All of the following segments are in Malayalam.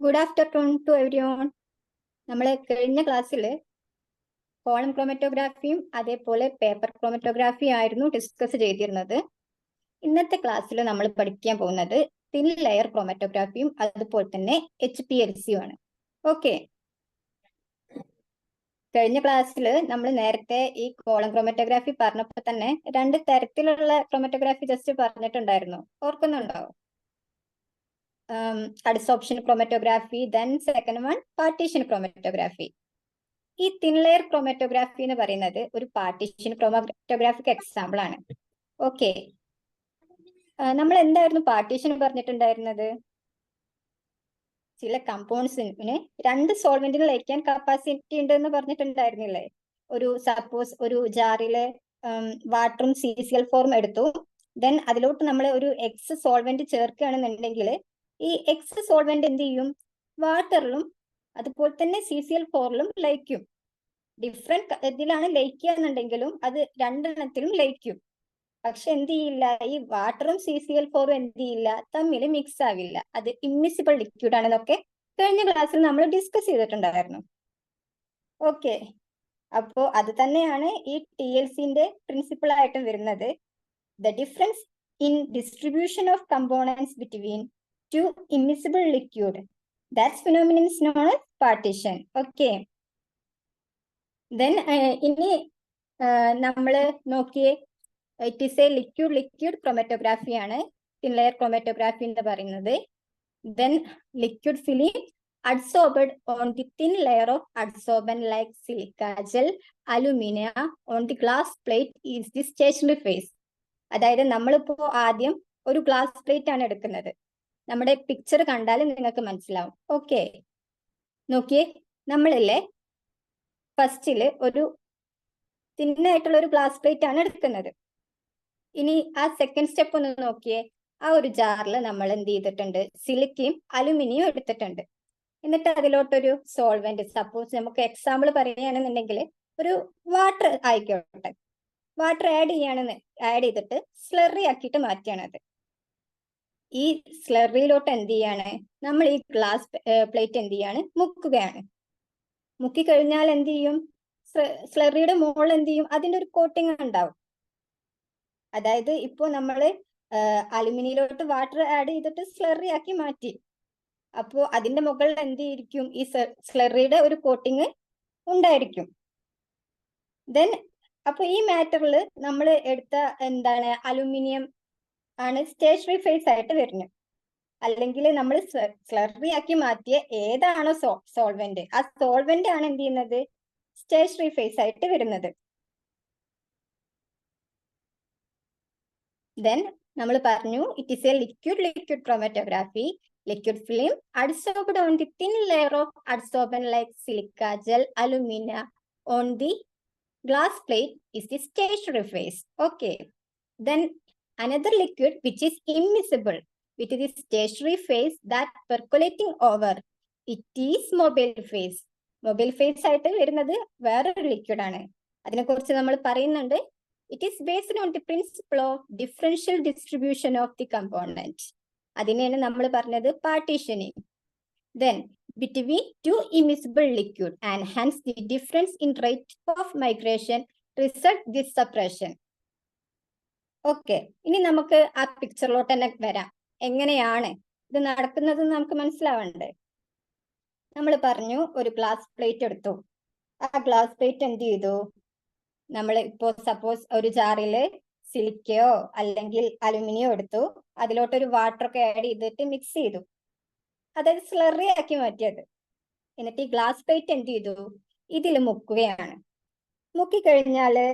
Good afternoon to everyone. നമ്മൾ കഴിഞ്ഞ ക്ലാസ്സിൽ കോളം ക്രോമറ്റോഗ്രാഫിയും അതേപോലെ പേപ്പർ ക്രോമറ്റോഗ്രാഫിയും ആയിരുന്നു ഡിസ്കസ് ചെയ്തിരുന്നത്. ഇന്നത്തെ ക്ലാസ്സിൽ നമ്മൾ പഠിക്കാൻ പോകുന്നത് തിൻ ലെയർ ക്രോമറ്റോഗ്രാഫിയും അതുപോലെ തന്നെ HPLC ആണ്. ഓക്കെ, കഴിഞ്ഞ ക്ലാസ്സിൽ നമ്മൾ നേരത്തെ ഈ കോളം ക്രോമറ്റോഗ്രാഫി പറഞ്ഞപ്പോൾ തന്നെ രണ്ട് തരത്തിലുള്ള ക്രോമറ്റോഗ്രാഫി ജസ്റ്റ് പറഞ്ഞിട്ടുണ്ടായിരുന്നു, ഓർക്കുന്നുണ്ടോ? Adsorption chromatography, then second one partition chromatography. ഈ തിൻ ലെയർ ക്രോമറ്റോഗ്രാഫി എന്ന് പറയുന്നത് ഒരു പാർട്ടീഷൻ ക്രോമറ്റോഗ്രാഫിക്ക് എക്സാമ്പിൾ ആണ്. ഓക്കെ, നമ്മൾ എന്തായിരുന്നു പാർട്ടീഷൻ പറഞ്ഞിട്ടുണ്ടായിരുന്നത്? ചില കമ്പൗണ്ട്സിന് രണ്ട് സോൾവെന്റിന് ലയിക്കാൻ കപ്പാസിറ്റി ഉണ്ട് എന്ന് പറഞ്ഞിട്ടുണ്ടായിരുന്നില്ലേ? ഒരു സപ്പോസ് ഒരു ജാറില് വാട്ടറും CCl ഫോറും എടുത്തു, ദെൻ അതിലോട്ട് നമ്മൾ ഒരു എക്സ് സോൾവെന്റ് ചേർക്കുകയാണെന്നുണ്ടെങ്കിൽ ഈ എക്സ് സോൾവെന്റ് എന്ത് ചെയ്യും? വാട്ടറിലും അതുപോലെ തന്നെ CCl ഫോറിലും ലയിക്കും. ഡിഫറെന്റ് ഇതിലാണ് ലയിക്കുക എന്നുണ്ടെങ്കിലും അത് രണ്ടെണ്ണത്തിലും ലയിക്കും. പക്ഷെ എന്ത് ചെയ്യില്ല, ഈ വാട്ടറും CCl ഫോറും എന്ത് ചെയ്യില്ല, തമ്മിൽ മിക്സ് ആവില്ല. അത് ഇമ്മിസിബിൾ ലിക്വിഡ് ആണെന്നൊക്കെ കഴിഞ്ഞ ക്ലാസ്സിൽ നമ്മൾ ഡിസ്കസ് ചെയ്തിട്ടുണ്ടായിരുന്നു. ഓക്കെ, അപ്പോ അത് തന്നെയാണ് ഈ TLCന്റെ പ്രിൻസിപ്പിൾ ആയിട്ടും വരുന്നത്. The difference in distribution of components between two immiscible liquid, that's phenomenon is known as partition. Okay, then ഇനി നമ്മൾ നോക്കിയേ, it is A liquid chromatography ആണ് തിൻ ലെയർ ക്രോമറ്റോഗ്രാഫി എന്ന് പറയുന്നത്. Then liquid film adsorbed on the thin layer of adsorbent like silica gel alumina on the glass plate is the stationary phase. അതായത് നമ്മളിപ്പോ ആദ്യം ഒരു ഗ്ലാസ് പ്ലേറ്റ് ആണ് എടുക്കുന്നത്. നമ്മുടെ പിക്ചർ കണ്ടാൽ നിങ്ങൾക്ക് മനസ്സിലാവും. ഓക്കെ, നോക്കിയേ, നമ്മളില്ലേ ഫസ്റ്റില് ഒരു തിന്നായിട്ടുള്ള ഒരു ഗ്ലാസ് പ്ലേറ്റ് ആണ് എടുക്കുന്നത്. ഇനി ആ സെക്കൻഡ് സ്റ്റെപ്പ് ഒന്ന് നോക്കിയേ, ആ ഒരു ജാറിൽ നമ്മൾ എന്ത് ചെയ്തിട്ടുണ്ട്? സിലിക്കയും അലുമിനിയം എടുത്തിട്ടുണ്ട്. എന്നിട്ട് അതിലോട്ടൊരു സോൾവെന്റ്, സപ്പോസ് നമുക്ക് എക്സാമ്പിൾ പറയുകയാണെന്നുണ്ടെങ്കിൽ ഒരു വാട്ടർ ആയിക്കോട്ടെ, വാട്ടർ ആഡ് ചെയ്തിട്ട് സ്ലറി ആക്കിയിട്ട് മാറ്റിയാണ് അത്. ഈ സ്ലറിയിലോട്ട് എന്ത് ചെയ്യാണ്? നമ്മൾ ഈ ഗ്ലാസ് പ്ലേറ്റ് എന്ത് ചെയ്യാണ്? മുക്കുകയാണ്. മുക്കി കഴിഞ്ഞാൽ എന്ത് ചെയ്യും? സ്ലറിയുടെ മുകളിൽ എന്ത് ചെയ്യും? അതിന്റെ ഒരു കോട്ടിങ് ഉണ്ടാവും. അതായത് ഇപ്പോ നമ്മള് അലുമിനിയിലോട്ട് വാട്ടർ ആഡ് ചെയ്തിട്ട് സ്ലറി ആക്കി മാറ്റി. അപ്പോ അതിന്റെ മുകളിൽ എന്ത് ചെയ്തിരിക്കും? ഈ സ്ലറിയുടെ ഒരു കോട്ടിങ് ഉണ്ടായിരിക്കും. ദെൻ അപ്പൊ ഈ മാറ്ററിൽ നമ്മൾ എടുത്ത എന്താണ്? അലുമിനിയം ആണ് സ്റ്റേഷനറി ഫേസ് ആയിട്ട് വരുന്നത്. അല്ലെങ്കിൽ നമ്മൾ സ്ലറി ആക്കി മാറ്റിയ ഏതാണോ സോൾവെന്റ്, ആ സോൾവെന്റ് ആണ് എന്ത് ചെയ്യുന്നത്? സ്റ്റേഷനറി ഫേസ് ആയിട്ട് വരുന്നത്. ദെൻ നമ്മൾ പറഞ്ഞു it is A liquid chromatography. Liquid film adsorbed on the thin layer of adsorbent like silica gel alumina on the glass plate is the stationary phase. Okay, then another liquid which is immiscible with the stationary phase that percolating over, it is mobile phase. Mobile phase ആയിട്ട് വരുന്നത് വേറൊരു ലിക്വിഡ് ആണ്. അതിനെക്കുറിച്ച് നമ്മൾ പറയുന്നുണ്ട്. It is based on the principle of differential distribution of the component. അതിനെയാണ് നമ്മൾ പറഞ്ഞത് പാർട്ടീഷനിങ്. Then between two immiscible liquid and hence the difference in rate of migration result this separation. Okay, ഇനി നമുക്ക് ആ പിക്ചറിലോട്ട് തന്നെ വരാം. എങ്ങനെയാണ് ഇത് നടക്കുന്നത് നമുക്ക് മനസ്സിലാവണ്ടേ? നമ്മൾ പറഞ്ഞു ഒരു ഗ്ലാസ് പ്ലേറ്റ് എടുത്തു. ആ ഗ്ലാസ് പ്ലേറ്റ് എന്ത് ചെയ്തു? നമ്മൾ ഇപ്പോ സപ്പോസ് ഒരു ജാറില് സിലിക്കയോ അല്ലെങ്കിൽ അലുമിനിയോ എടുത്തു, അതിലോട്ടൊരു വാട്ടർ ഒക്കെ ആഡ് ചെയ്തിട്ട് മിക്സ് ചെയ്തു, അതായത് സ്ലറി ആക്കി മാറ്റിയത്. എന്നിട്ട് ഈ ഗ്ലാസ് പ്ലേറ്റ് എന്ത് ചെയ്തു? ഇതിൽ മുക്കുകയാണ്. മുക്കിക്കഴിഞ്ഞാല്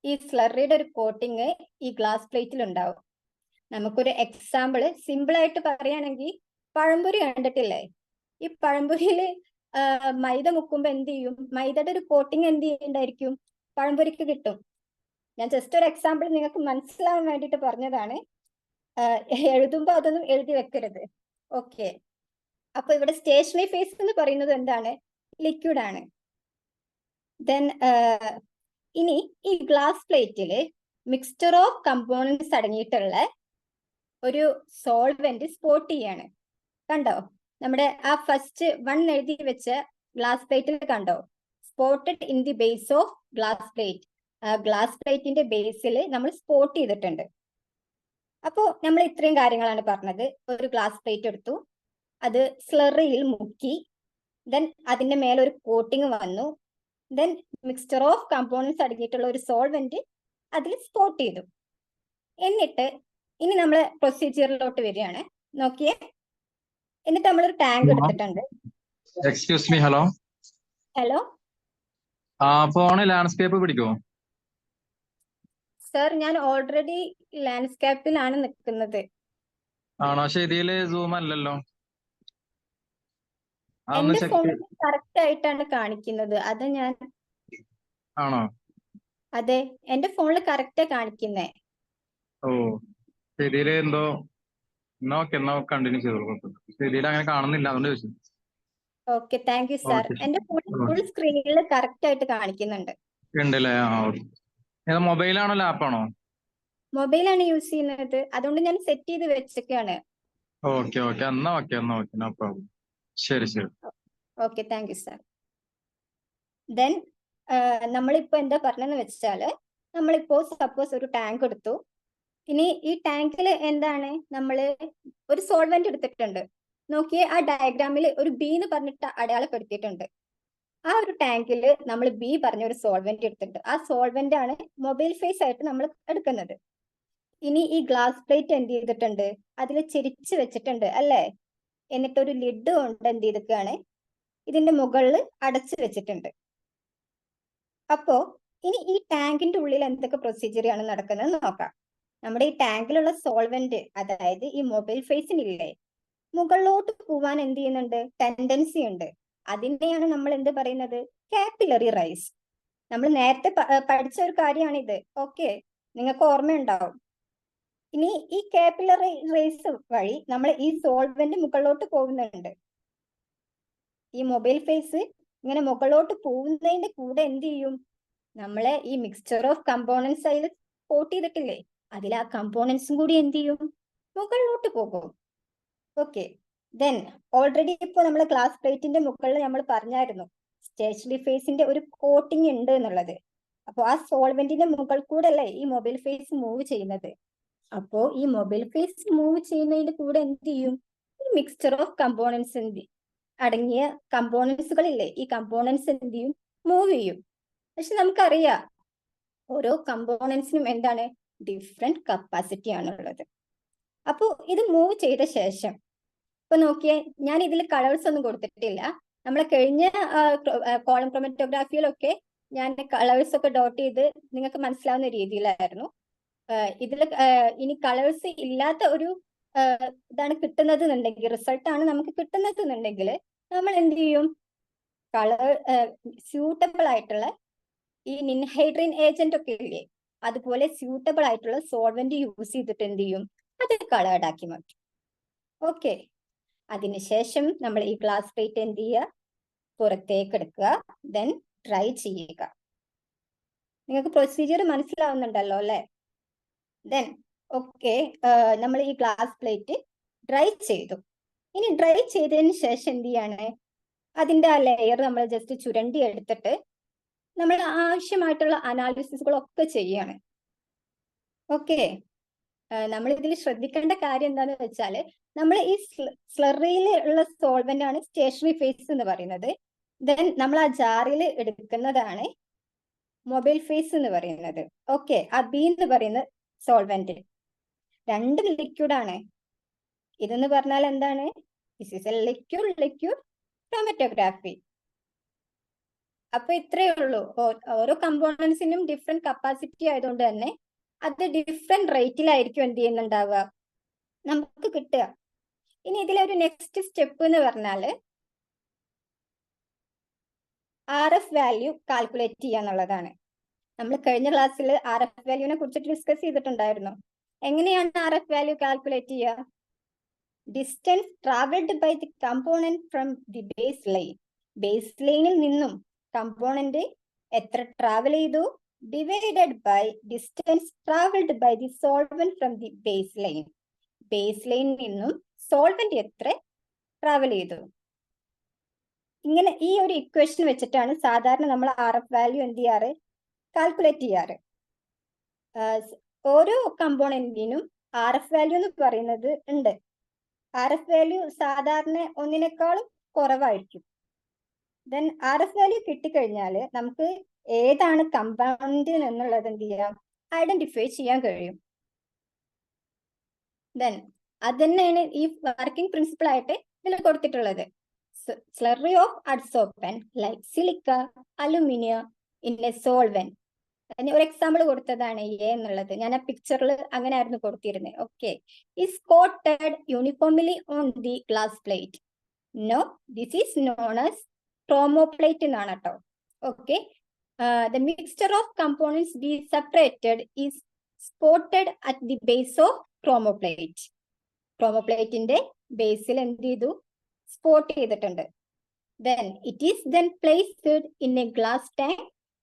ഈ സ്ലറിയുടെ ഒരു കോട്ടിങ് ഈ ഗ്ലാസ് പ്ലേറ്റിൽ ഉണ്ടാവും. നമുക്കൊരു എക്സാമ്പിൾ സിമ്പിൾ ആയിട്ട് പറയുകയാണെങ്കിൽ, പഴംപൊരി കണ്ടിട്ടില്ലേ? ഈ പഴംപൊരിയില് മൈദ മുക്കുമ്പോ എന്ത് ചെയ്യും? മൈദയുടെ ഒരു കോട്ടിങ് എന്ത് ചെയ്യുന്നുണ്ടായിരിക്കും? പഴംപൊരിക്ക് കിട്ടും. ഞാൻ ജസ്റ്റ് ഒരു എക്സാമ്പിൾ നിങ്ങൾക്ക് മനസ്സിലാവാൻ വേണ്ടിയിട്ട് പറഞ്ഞതാണ്. എഴുതുമ്പോ അതൊന്നും എഴുതി വെക്കരുത്. ഓക്കെ, അപ്പൊ ഇവിടെ സ്റ്റേഷനറി ഫേസ് എന്ന് പറയുന്നത് എന്താണ്? ലിക്വിഡ് ആണ്. ദെൻ ഇനി ഈ ഗ്ലാസ് പ്ലേറ്റില് മിക്സ്ചർ ഓഫ് കമ്പോണൻസ് അടങ്ങിയിട്ടുള്ള ഒരു സോൾവെന്റ് സ്പോട്ട് ചെയ്യാണ്. കണ്ടോ? നമ്മുടെ ആ ഫസ്റ്റ് 1 എഴുതി വെച്ച ഗ്ലാസ് പ്ലേറ്റിൽ കണ്ടോ, spotted in the base of glass plate. Glass പ്ലേറ്റിന്റെ ബേസിൽ നമ്മൾ സ്പോട്ട് ചെയ്തിട്ടുണ്ട്. അപ്പോൾ നമ്മൾ ഇത്രയും കാര്യങ്ങളാണ് പറഞ്ഞത്. ഒരു ഗ്ലാസ് പ്ലേറ്റ് എടുത്തു, അത് സ്ലറിയിൽ മുക്കി, ദെൻ അതിന്റെ മേലെ ഒരു കോട്ടിങ് വന്നു, ദെൻ മിക്സ്ചർ ഓഫ് കമ്പോണൻസ് അടങ്ങിയിട്ടുള്ള ഒരു സോൾവെന്റ് അതിൽ സ്പോട്ട് ചെയ്തു. എന്നിട്ട് ഇനി നമ്മൾ പ്രൊസീജിയറിലോട്ട് വരികയാണ്. നോക്കിയേ, എന്നിട്ട് നമ്മളൊരു ടാങ്ക് എടുത്തിട്ടുണ്ട്. Excuse me, hello. Hello phone landscape പിടിക്കോ? സർ, ഞാൻ ഓൾറെഡി ലാൻഡ്സ്കേപ്പിലാണ് നിൽക്കുന്നത്. ആണോ? പക്ഷെ ഇതില് സൂം അല്ലല്ലോ. എന്റെ ഫോണിൽ കറക്റ്റ് ആയിട്ടാണ് കാണിക്കുന്നത്. അത് ഞാൻ ആണോ? അതെ, എന്റെ ഫോണിൽ കറക്റ്റാ കാണിക്കുന്നേ. ഓ, ഇതില് എന്തോ. എന്നാ കണ്ടിന്യൂ ചെയ്തോളൂ. ഇതിൽ അങ്ങനെ കാണുന്നില്ല, അതുകൊണ്ട് ചോദിച്ചു. Okay, thank you sir. എന്റെ ഫോണിൽ ഫുൾ സ്ക്രീനിൽ കറക്റ്റ് ആയിട്ട് കാണിക്കുന്നുണ്ട്. ഉണ്ടല്ലേ? ഓക്കെ. മൊബൈലാണോ ലാപ്പാണോ? മൊബൈലാണ് യൂസ് ചെയ്യുന്നത്, അതുകൊണ്ട് ഞാൻ സെറ്റ് ചെയ്ത് വെച്ചൊക്കെയാണ്. ഓക്കെ ഓക്കെ, എന്നാ ഓക്കെ നോ പ്രോബ്ലം. ശരി. Okay, thank you sir. Then നമ്മളിപ്പോ എന്താ പറഞ്ഞെന്ന് വെച്ചാല്, നമ്മളിപ്പോ സപ്പോസ് ഒരു ടാങ്ക് എടുത്തു. ഇനി ഈ ടാങ്കിൽ എന്താണ്, നമ്മള് ഒരു സോൾവെന്റ് എടുത്തിട്ടുണ്ട്. നോക്കിയേ, ആ ഡയഗ്രാമിൽ ഒരു ബി എന്ന് പറഞ്ഞിട്ട് അടയാളപ്പെടുത്തിയിട്ടുണ്ട്. ആ ഒരു ടാങ്കിൽ നമ്മൾ ബി പറഞ്ഞ ഒരു സോൾവെന്റ് എടുത്തിട്ടുണ്ട്. ആ സോൾവെന്റ് ആണ് മൊബൈൽ ഫേസ് ആയിട്ട് നമ്മൾ എടുക്കുന്നത്. ഇനി ഈ ഗ്ലാസ് പ്ലേറ്റ് എന്ത് ചെയ്തിട്ടുണ്ട്, അതിൽ ചെരിച്ച് വെച്ചിട്ടുണ്ട് അല്ലേ? എന്നിട്ടൊരു ലിഡ് കൊണ്ട് എന്ത് ചെയ്തിട്ടാണ് ഇതിന്റെ മുകളിൽ അടച്ചു വെച്ചിട്ടുണ്ട്. അപ്പോ ഇനി ഈ ടാങ്കിന്റെ ഉള്ളിൽ എന്തൊക്കെ പ്രൊസീജിയർ ആണ് നടക്കുന്നത് നോക്കാം. നമ്മുടെ ഈ ടാങ്കിലുള്ള സോൾവെന്റ്, അതായത് ഈ മൊബൈൽ ഫേസിനില്ലേ, മുകളിലോട്ട് പോവാൻ എന്ത് ചെയ്യുന്നുണ്ട്, ടെൻഡൻസി ഉണ്ട്. അതിനെയാണ് നമ്മൾ എന്ത് പറയുന്നത്, കാപ്പിലറി റൈസ്. നമ്മൾ നേരത്തെ പഠിച്ച ഒരു കാര്യമാണിത്. ഓക്കെ, നിങ്ങൾക്ക് ഓർമ്മയുണ്ടാവും. ഇനി ഈ കാപ്പിലറി റൈസ് വഴി നമ്മൾ ഈ സോൾവെന്റ് മുകളിലോട്ട് പോകുന്നുണ്ട്. ഈ മൊബൈൽ ഫേസ് ഇങ്ങനെ മുകളിലോട്ട് പോകുന്നതിന്റെ കൂടെ എന്ത് ചെയ്യും, നമ്മളെ ഈ മിക്സ്ചർ ഓഫ് കമ്പോണൻസ് അതിൽ കോട്ട് ചെയ്തിട്ടില്ലേ, അതിൽ ആ കമ്പോണൻസും കൂടി എന്ത് ചെയ്യും, മുകളിലോട്ട് പോകും. ഓക്കെ, ദെൻ ഓൾറെഡി ഇപ്പൊ നമ്മൾ ഗ്ലാസ് പ്ലേറ്റിന്റെ മുകളിൽ നമ്മൾ പറഞ്ഞായിരുന്നു സ്റ്റേഷനറി ഫേസിന്റെ ഒരു കോട്ടിങ് ഉണ്ട് എന്നുള്ളത്. അപ്പൊ ആ സോൾവെന്റിന്റെ മുകൾ കൂടെ അല്ലേ ഈ മൊബൈൽ ഫേസ് മൂവ് ചെയ്യുന്നത്. അപ്പോ ഈ മൊബൈൽ ഫേസ് മൂവ് ചെയ്യുന്നതിന്റെ കൂടെ എന്ത് ചെയ്യും, ഈ മിക്സ്ചർ ഓഫ് കമ്പോണൻസ് അടങ്ങിയ കമ്പോണൻസുകളില്ലേ, ഈ കമ്പോണൻസ് എന്ത് ചെയ്യും, മൂവ് ചെയ്യും. പക്ഷെ നമുക്കറിയാം ഓരോ കമ്പോണൻസിനും എന്താണ്, ഡിഫറെന്റ് കപ്പാസിറ്റി ആണുള്ളത്. അപ്പോൾ ഇത് മൂവ് ചെയ്ത ശേഷം ഇപ്പൊ നോക്കിയേ, ഞാൻ ഇതിൽ കളേഴ്സ് ഒന്നും കൊടുത്തിട്ടില്ല. നമ്മളെ കഴിഞ്ഞ കോളം ക്രോമറ്റോഗ്രാഫിയിലൊക്കെ ഞാൻ കളേഴ്സ് ഒക്കെ ഡോട്ട് ചെയ്ത് നിങ്ങൾക്ക് മനസ്സിലാവുന്ന രീതിയിലായിരുന്നു. ഇതിൽ ഇനി കളേഴ്സ് ഇല്ലാത്ത ഒരു ഇതാണ് കിട്ടുന്നത് എന്നുണ്ടെങ്കിൽ, റിസൾട്ടാണ് നമുക്ക് കിട്ടുന്നത് എന്നുണ്ടെങ്കിൽ, നമ്മൾ എന്ത് ചെയ്യും, കളർ സ്യൂട്ടബിൾ ആയിട്ടുള്ള ഈ നിൻഹൈഡ്രിൻ ഏജന്റ് ഒക്കെ ഇല്ലേ, അതുപോലെ സ്യൂട്ടബിൾ ആയിട്ടുള്ള സോൾവെന്റ് യൂസ് ചെയ്തിട്ട് എന്ത് ചെയ്യും, അത് കളേർഡ് ആക്കി മാറ്റും. ഓക്കെ, അതിനുശേഷം നമ്മൾ ഈ ഗ്ലാസ് പ്ലേറ്റ് എന്ത് ചെയ്യുക, പുറത്തേക്ക് എടുക്കുക, ദെൻ ഡ്രൈ ചെയ്യുക. നിങ്ങൾക്ക് പ്രൊസീജിയർ മനസ്സിലാവുന്നുണ്ടല്ലോ അല്ലെ? ദെൻ ഓക്കെ, നമ്മൾ ഈ ഗ്ലാസ് പ്ലേറ്റ് ഡ്രൈ ചെയ്തു. ഇനി ഡ്രൈ ചെയ്തതിന് ശേഷം എന്ത് ചെയ്യാണ്, അതിന്റെ ആ ലെയർ നമ്മൾ ജസ്റ്റ് ചുരണ്ടി എടുത്തിട്ട് നമ്മൾ ആവശ്യമായിട്ടുള്ള അനാലിസിസുകളൊക്കെ ചെയ്യാണ്. ഓക്കെ, നമ്മൾ ഇതിൽ ശ്രദ്ധിക്കേണ്ട കാര്യം എന്താന്ന് വെച്ചാൽ, നമ്മൾ ഈ സ്ലറിയിൽ ഉള്ള സോൾവെന്റ് ആണ് സ്റ്റേഷനറി ഫേസ് എന്ന് പറയുന്നത്. ദെൻ നമ്മൾ ആ ജാറിൽ എടുക്കുന്നതാണ് മൊബൈൽ ഫേസ് എന്ന് പറയുന്നത്. ഓക്കെ, ആ ബി എന്ന് പറയുന്ന സോൾവെന്റ് രണ്ടും ലിക്വിഡ് ആണ്. ഇതെന്ന് പറഞ്ഞാൽ എന്താണ്, this is A liquid chromatography. അപ്പൊ ഇത്രയേ ഉള്ളൂ. ഓരോ കമ്പോണൻസിനും ഡിഫറെന്റ് കപ്പാസിറ്റി ആയതുകൊണ്ട് തന്നെ അത് ഡിഫറെന്റ് റേറ്റിലായിരിക്കും എന്ത് ചെയ്യുന്നുണ്ടാവുക, നമുക്ക് കിട്ടുക. ഇനി ഇതിലൊരു നെക്സ്റ്റ് സ്റ്റെപ്പ് എന്ന് പറഞ്ഞാല് RF വാല്യൂ കാൽക്കുലേറ്റ് ചെയ്യുക എന്നുള്ളതാണ്. നമ്മൾ കഴിഞ്ഞ ക്ലാസ്സിൽ RF വാല്യൂവിനെ കുറിച്ചിട്ട് ഡിസ്കസ് ചെയ്തിട്ടുണ്ടായിരുന്നു. എങ്ങനെയാണ് RF വാല്യൂ കാൽക്കുലേറ്റ് ചെയ്യുക? Distance travelled by the component from the base line. Base ലൈനിൽ നിന്നും കമ്പോണന്റ് എത്ര ട്രാവൽ ചെയ്തു, divided by distance travelled by the solvent from the base line. Base ലൈനിൽ നിന്നും സോൾവെന്റ് എത്ര ട്രാവൽ ചെയ്തു. ഇങ്ങനെ ഈ ഒരു ഇക്വേഷൻ വെച്ചിട്ടാണ് സാധാരണ നമ്മൾ RF വാല്യൂ എന്ത് ചെയ്യാറ്, കാൽക്കുലേറ്റ് ചെയ്യാറ്. ഓരോ കമ്പോണന്റിനും RF വാല്യൂ എന്ന് പറയുന്നത് ഉണ്ട്. RF വാല്യൂ സാധാരണ ഒന്നിനേക്കാളും കുറവായിരിക്കും. ദെൻ RF വാല്യൂ കിട്ടിക്കഴിഞ്ഞാൽ നമുക്ക് ഏതാണ് കമ്പൗണ്ട് എന്നുള്ളത് എന്ത് ചെയ്യാം, ഐഡന്റിഫൈ ചെയ്യാൻ കഴിയും. ദെൻ അത് തന്നെയാണ് ഈ വർക്കിംഗ് പ്രിൻസിപ്പിൾ ആയിട്ട് ഇതിൽ കൊടുത്തിട്ടുള്ളത്. Slurry of adsorbent like silica, aluminium in a solvent. ഒരു എക്സാമ്പിൾ കൊടുത്തതാണ് എ എന്നുള്ളത്. ഞാൻ ആ പിക്ചറിൽ അങ്ങനെ ആയിരുന്നു കൊടുത്തിരുന്നത്. Okay, is coated uniformly on the glass plate. No, this is known as chromoplate എന്നാണ് കേട്ടോ. Okay, the mixture of components be separated is spotted at the base of chromoplate. ക്രോമോപ്ലേറ്റിന്റെ ബേസിൽ എന്ത് ചെയ്തു, സ്പോട്ട് ചെയ്തിട്ടുണ്ട്. Then it is then placed in a glass tank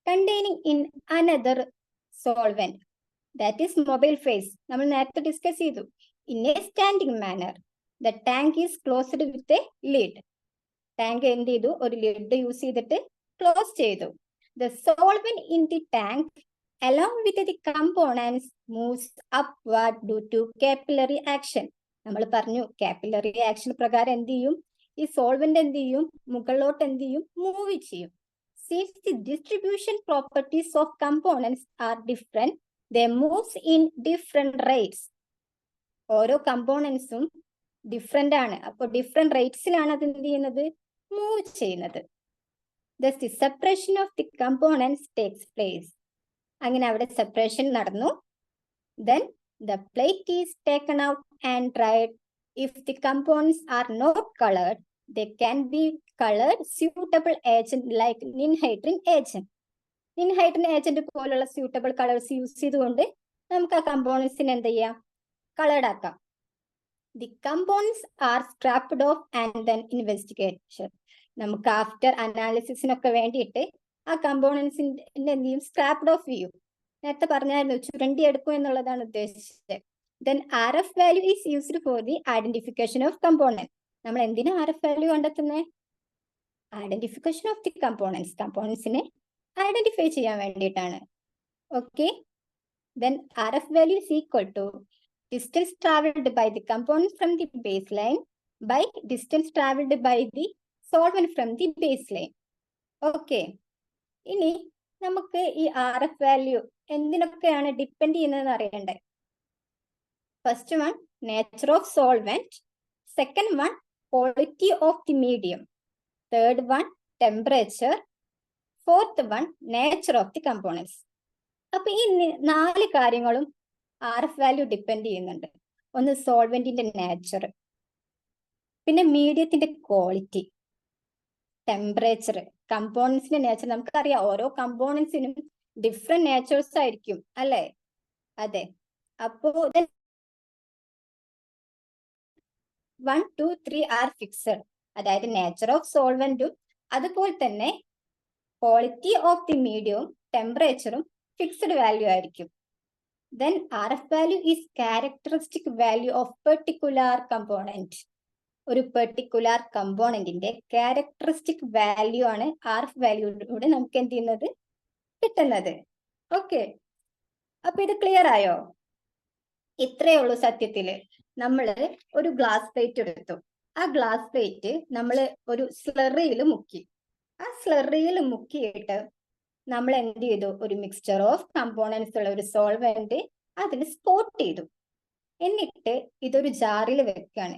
containing in another solvent, that is mobile phase. നമ്മൾ നേരത്തെ ഡിസ്കസ് ചെയ്തു. In a standing manner, the tank is closed with a lid. Tank എന്ത് ചെയ്തു, ഒരു ലിഡ് യൂസ് ചെയ്തിട്ട് ക്ലോസ് ചെയ്തു. The solvent in the tank along with the components moves upward due to capillary action. നമ്മൾ പറഞ്ഞു capillary action പ്രകാരം എന്ത് ചെയ്യും, ഈ സോൾവെന്റ് എന്ത് ചെയ്യും, മുകളിലോട്ട് എന്ത് ചെയ്യും, മൂവ് ചെയ്യും. Since the distribution properties of components are different, they moves in different rates. ഓരോ കമ്പോണൻസും ഡിഫറെന്റ് ആണ്. അപ്പോൾ ഡിഫറെന്റ് റേറ്റ്സിലാണ് അത് എന്ത് ചെയ്യുന്നത്, മൂവ് ചെയ്യുന്നത്. Thus the separation of the components takes place. അങ്ങനെ അവിടെ സെപ്പറേഷൻ നടന്നു. Then the plate is taken out and dried. If the components are not colored, they can be colored suitable agent like ninhydrin agent. Ninhydrin agent പോലുള്ള suitable colors യൂസ് ചെയ്തുകൊണ്ട് നമുക്ക് ആ കമ്പോണൻസിനെ എന്ത് ചെയ്യാം, കളേർഡ് ആക്കാം. The components are scrapped off and then investigation. നമുക്ക് ആഫ്റ്റർ അനാലിസിസിനൊക്കെ വേണ്ടിയിട്ട് ആ കമ്പോണൻസിന്റെ എന്ത് ചെയ്യും, സ്ക്രാപ്ഡ് ഓഫ് ചെയ്യും. നേരത്തെ പറഞ്ഞായിരുന്നു ചുരണ്ടി എടുക്കും എന്നുള്ളതാണ് ഉദ്ദേശിച്ചത്. Then RF value is used for the identification of component. നമ്മൾ എന്തിനാ RF value കണ്ടെത്തുന്നത്, ഐഡന്റിഫിക്കേഷൻ ഓഫ് ദി കമ്പോണൻസ്, കമ്പോണൻസിനെ ഐഡന്റിഫൈ ചെയ്യാൻ വേണ്ടിയിട്ടാണ്. Okay, then RF value is equal to distance traveled by the component from the baseline by distance traveled by the solvent from the baseline. Okay, ഇനി നമുക്ക് ഈ RF വാല്യൂ എന്തിനൊക്കെയാണ് ഡിപ്പെൻഡ് ചെയ്യുന്നതെന്ന് അറിയണ്ടേ. First one nature of solvent, second one quality of the medium, third one temperature, fourth one nature of the components. അപ്പൊ ഈ 4 കാര്യങ്ങളും RF വാല്യൂ ഡിപ്പെൻഡ് ചെയ്യുന്നുണ്ട്. ഒന്ന് സോൾവെന്റിന്റെ നേച്ചർ, പിന്നെ മീഡിയത്തിന്റെ ക്വാളിറ്റി, ടെമ്പറേച്ചർ, കമ്പോണൻസിന്റെ നേച്ചർ. നമുക്കറിയാം ഓരോ കമ്പോണൻസിനും ഡിഫറെന്റ് നേച്ചേഴ്സ് ആയിരിക്കും അല്ലേ. അതെ, അപ്പോ 1, 2, 3 ആർ ഫിക്സഡ്. അതായത് നേച്ചർ ഓഫ് സോൾവെന്റും അതുപോലെ തന്നെ ക്വാളിറ്റി ഓഫ് ദി മീഡിയവും ടെമ്പറേച്ചറും ഫിക്സഡ് വാല്യൂ ആയിരിക്കും. Then RF value is characteristic value of particular component. ഒരു പെർട്ടിക്കുലർ കമ്പോണന്റിന്റെ ക്യാരക്ടറിസ്റ്റിക് വാല്യൂ ആണ് RF വാല്യൂയിലൂടെ നമുക്ക് എന്ത് ചെയ്യുന്നത്, കിട്ടുന്നത്. ഓക്കെ, അപ്പൊ ഇത് ക്ലിയർ ആയോ? ഇത്രയേ ഉള്ളൂ. സത്യത്തില് നമ്മള് ഒരു ഗ്ലാസ് പ്ലേറ്റ് എടുത്തു. ആ ഗ്ലാസ് പ്ലേറ്റ് നമ്മൾ ഒരു സ്ലറിയിൽ മുക്കി. ആ സ്ലറിയിൽ മുക്കിയിട്ട് നമ്മൾ എന്ത് ചെയ്തു, ഒരു മിക്സ്ചർ ഓഫ് കമ്പോണൻസ് ഉള്ള ഒരു സോൾവെന്റ് അതിൽ സ്പോട്ട് ചെയ്തു. എന്നിട്ട് ഇതൊരു ജാറിൽ വെക്കാണ്.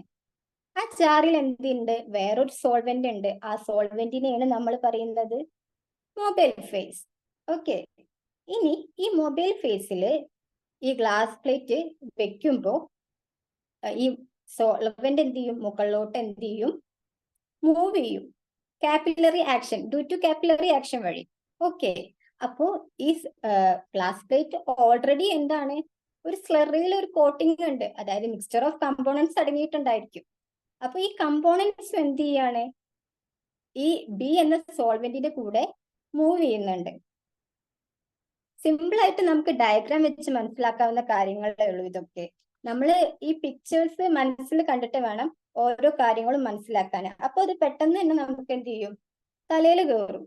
ആ ജാറിൽ എന്തുണ്ട്, വേറൊരു സോൾവെന്റ് ഉണ്ട്. ആ സോൾവെന്റിനെയാണ് നമ്മൾ പറയുന്നത് മൊബൈൽ ഫേസ്. ഓക്കെ, ഇനി ഈ മൊബൈൽ ഫേസിൽ ഈ ഗ്ലാസ് പ്ലേറ്റ് വെക്കുമ്പോൾ ഈ സോൾവെന്റ് എന്ത് ചെയ്യും, മുകളിലോട്ട് എന്ത് ചെയ്യും, മൂവ് ചെയ്യും. Capillary action, due to capillary action വഴി. ഓക്കെ, അപ്പോ ഈ ഗ്ലാസ് പ്ലേറ്റ് ഓൾറെഡി എന്താണ്, ഒരു സ്ലറിയിൽ ഒരു കോട്ടിംഗ് ഉണ്ട്. അതായത് മിക്സ്ചർ ഓഫ് കമ്പോണൻസ് അടങ്ങിയിട്ടുണ്ടായിരിക്കും. അപ്പൊ ഈ കമ്പോണൻസ് എന്ത് ചെയ്യാണ്, ഈ ബി എന്ന സോൾവെന്റിന്റെ കൂടെ മൂവ് ചെയ്യുന്നുണ്ട്. സിമ്പിൾ ആയിട്ട് നമുക്ക് ഡയഗ്രാം വെച്ച് മനസ്സിലാക്കാവുന്ന കാര്യങ്ങളേ ഉള്ളൂ ഇതൊക്കെ. നമ്മൾ ഈ പിക്ചേഴ്സ് മനസ്സിൽ കണ്ടിട്ട് വേണം ഓരോ കാര്യങ്ങളും മനസ്സിലാക്കാൻ. അപ്പൊ അത് പെട്ടെന്ന് തന്നെ നമുക്ക് എന്ത് ചെയ്യും, തലയിൽ കയറും.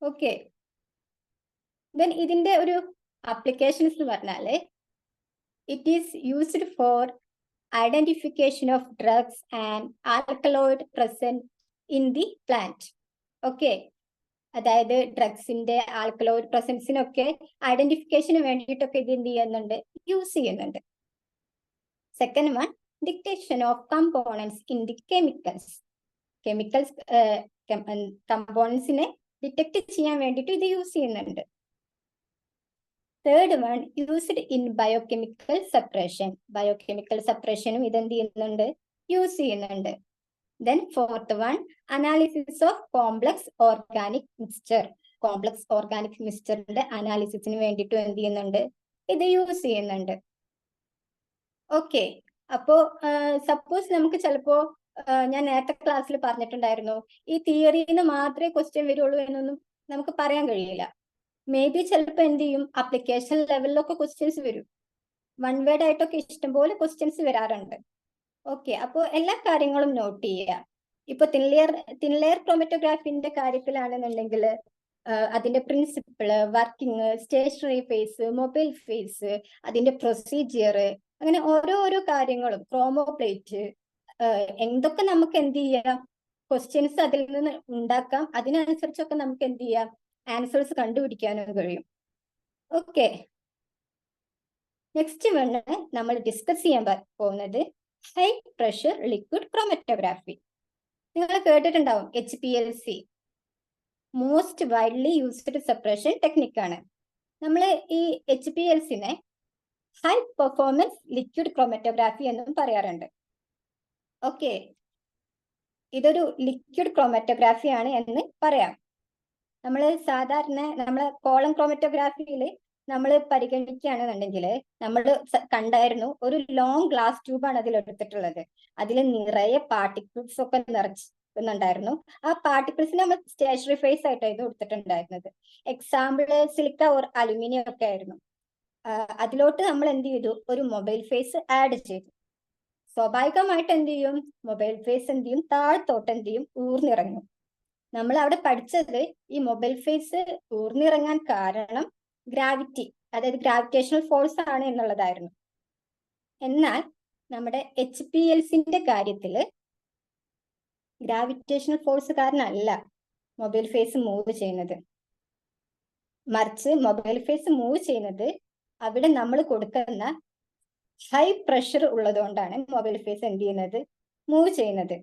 ഓക്കെ, ദെൻ ഇതിന്റെ ഒരു ആപ്ലിക്കേഷൻസ് എന്ന് പറഞ്ഞാല് it is used for identification of drugs and alkaloid present in the plant. Okay, അതായത് ഡ്രഗ്സിന്റെ ആൽക്കലോയിഡ് പ്രസൻസിനൊക്കെ ഐഡന്റിഫിക്കേഷന് വേണ്ടിയിട്ടൊക്കെ ഇത് എന്ത് ചെയ്യുന്നുണ്ട്, യൂസ് ചെയ്യുന്നുണ്ട്. Second one, detection of components in the chemicals. കമ്പോണൻസിനെ ഡിറ്റക്ട് ചെയ്യാൻ വേണ്ടിയിട്ട് ഇത് യൂസ് ചെയ്യുന്നുണ്ട്. Third one, used in biochemical separation. Biochemical സെപ്പറേഷനും ഇതെന്ത് ചെയ്യുന്നുണ്ട്, യൂസ് ചെയ്യുന്നുണ്ട്. Then fourth one, analysis of complex organic mixture. Complex organic മിക്സ്ചറിന്റെ അനാലിസിസിന് വേണ്ടിയിട്ട് എന്ത് ചെയ്യുന്നുണ്ട്, ഇത് യൂസ് ചെയ്യുന്നുണ്ട്. ഓക്കെ, അപ്പോ സപ്പോസ് നമുക്ക് ചിലപ്പോ ഞാൻ നേരത്തെ ക്ലാസ്സിൽ പറഞ്ഞിട്ടുണ്ടായിരുന്നു, ഈ തിയറിന്ന് മാത്രമേ ക്വസ്റ്റ്യൻ വരുള്ളൂ എന്നൊന്നും നമുക്ക് പറയാൻ കഴിയില്ല. മേ ബി ചിലപ്പോൾ എന്ത് ചെയ്യും, അപ്ലിക്കേഷൻ ലെവലിലൊക്കെ ക്വസ്റ്റ്യൻസ് വരും. വൺ വേർഡ് ആയിട്ടൊക്കെ ഇഷ്ടംപോലെ ക്വസ്റ്റ്യൻസ് വരാറുണ്ട്. ഓക്കെ, അപ്പോൾ എല്ലാ കാര്യങ്ങളും നോട്ട് ചെയ്യുക. ഇപ്പൊ തിൻലെയർ ക്രോമറ്റോഗ്രാഫിന്റെ കാര്യത്തിലാണെന്നുണ്ടെങ്കിൽ അതിന്റെ principle, working, stationary phase, mobile phase, അതിന്റെ പ്രൊസീജിയർ, അങ്ങനെ ഓരോ കാര്യങ്ങളും, ക്രോമോപ്ലേറ്റ്, എന്തൊക്കെ നമുക്ക് എന്ത് ചെയ്യാം, ക്വസ്റ്റ്യൻസ് അതിൽ നിന്ന് ഉണ്ടാക്കാം. അതിനനുസരിച്ചൊക്കെ നമുക്ക് എന്ത് ചെയ്യാം, ആൻസേഴ്സ് കണ്ടുപിടിക്കാനും കഴിയും. ഓക്കെ, നെക്സ്റ്റ് വണ് നമ്മൾ ഡിസ്കസ് ചെയ്യാൻ പോകുന്നത് ഹൈ പ്രഷർ ലിക്വിഡ് ക്രോമറ്റോഗ്രാഫി. നിങ്ങൾ കേട്ടിട്ടുണ്ടാവും, HPLC, most widely used separation ടെക്നിക്കാണ്. നമ്മൾ ഈ HPLCനെ ഹൈ പെർഫോമൻസ് ലിക്വിഡ് ക്രോമറ്റോഗ്രാഫി എന്നും പറയാറുണ്ട്. ഓക്കെ, ഇതൊരു ലിക്വിഡ് ക്രോമറ്റോഗ്രാഫി ആണ് എന്ന് പറയാം. നമ്മൾ സാധാരണ നമ്മളെ കോളം ക്രോമറ്റോഗ്രാഫിയിൽ നമ്മൾ പരിഗണിക്കുകയാണെന്നുണ്ടെങ്കിൽ നമ്മൾ കണ്ടായിരുന്നു, ഒരു ലോങ് ഗ്ലാസ് ട്യൂബാണ് അതിൽ എടുത്തിട്ടുള്ളത്. അതിൽ നിറയെ പാർട്ടിക്കിൾസ് ഒക്കെ നിറച്ചിട്ടുണ്ടായിരുന്നു. ആ പാർട്ടിക്കിൾസിന് നമ്മൾ സ്റ്റേഷനറി ഫേസ് ആയിട്ടായിരുന്നു എടുത്തിട്ടുണ്ടായിരുന്നത്. എക്സാമ്പിള് സിലിക്ക ഓർ അലുമിനിയം ഒക്കെ ആയിരുന്നു. അതിലോട്ട് നമ്മൾ എന്ത് ചെയ്തു, ഒരു മൊബൈൽ ഫേസ് ആഡ് ചെയ്തു. സ്വാഭാവികമായിട്ട് എന്ത് ചെയ്യും, മൊബൈൽ ഫേസ് എന്ത് ചെയ്യും, താഴത്തോട്ട് എന്ത് ചെയ്യും, ഊർന്നിറങ്ങും. നമ്മൾ അവിടെ പഠിച്ചത് ഈ മൊബൈൽ ഫേസ് ഊർന്നിറങ്ങാൻ കാരണം ഗ്രാവിറ്റി, അതായത് ഗ്രാവിറ്റേഷണൽ ഫോഴ്സ് ആണ് എന്നുള്ളതായിരുന്നു. എന്നാൽ നമ്മുടെ HPLCന്റെ കാര്യത്തിൽ ഗ്രാവിറ്റേഷണൽ ഫോഴ്സ് കാരണമല്ല മൊബൈൽ ഫേസ് മൂവ് ചെയ്യുന്നത്. മറിച്ച് മൊബൈൽ ഫേസ് മൂവ് ചെയ്യുന്നത് അവിടെ നമ്മൾ കൊടുക്കുന്ന ഹൈ പ്രഷർ ഉള്ളതുകൊണ്ടാണ് മൊബൈൽ ഫേസ് എന്ത് ചെയ്യുന്നത്, മൂവ് ചെയ്യുന്നത്.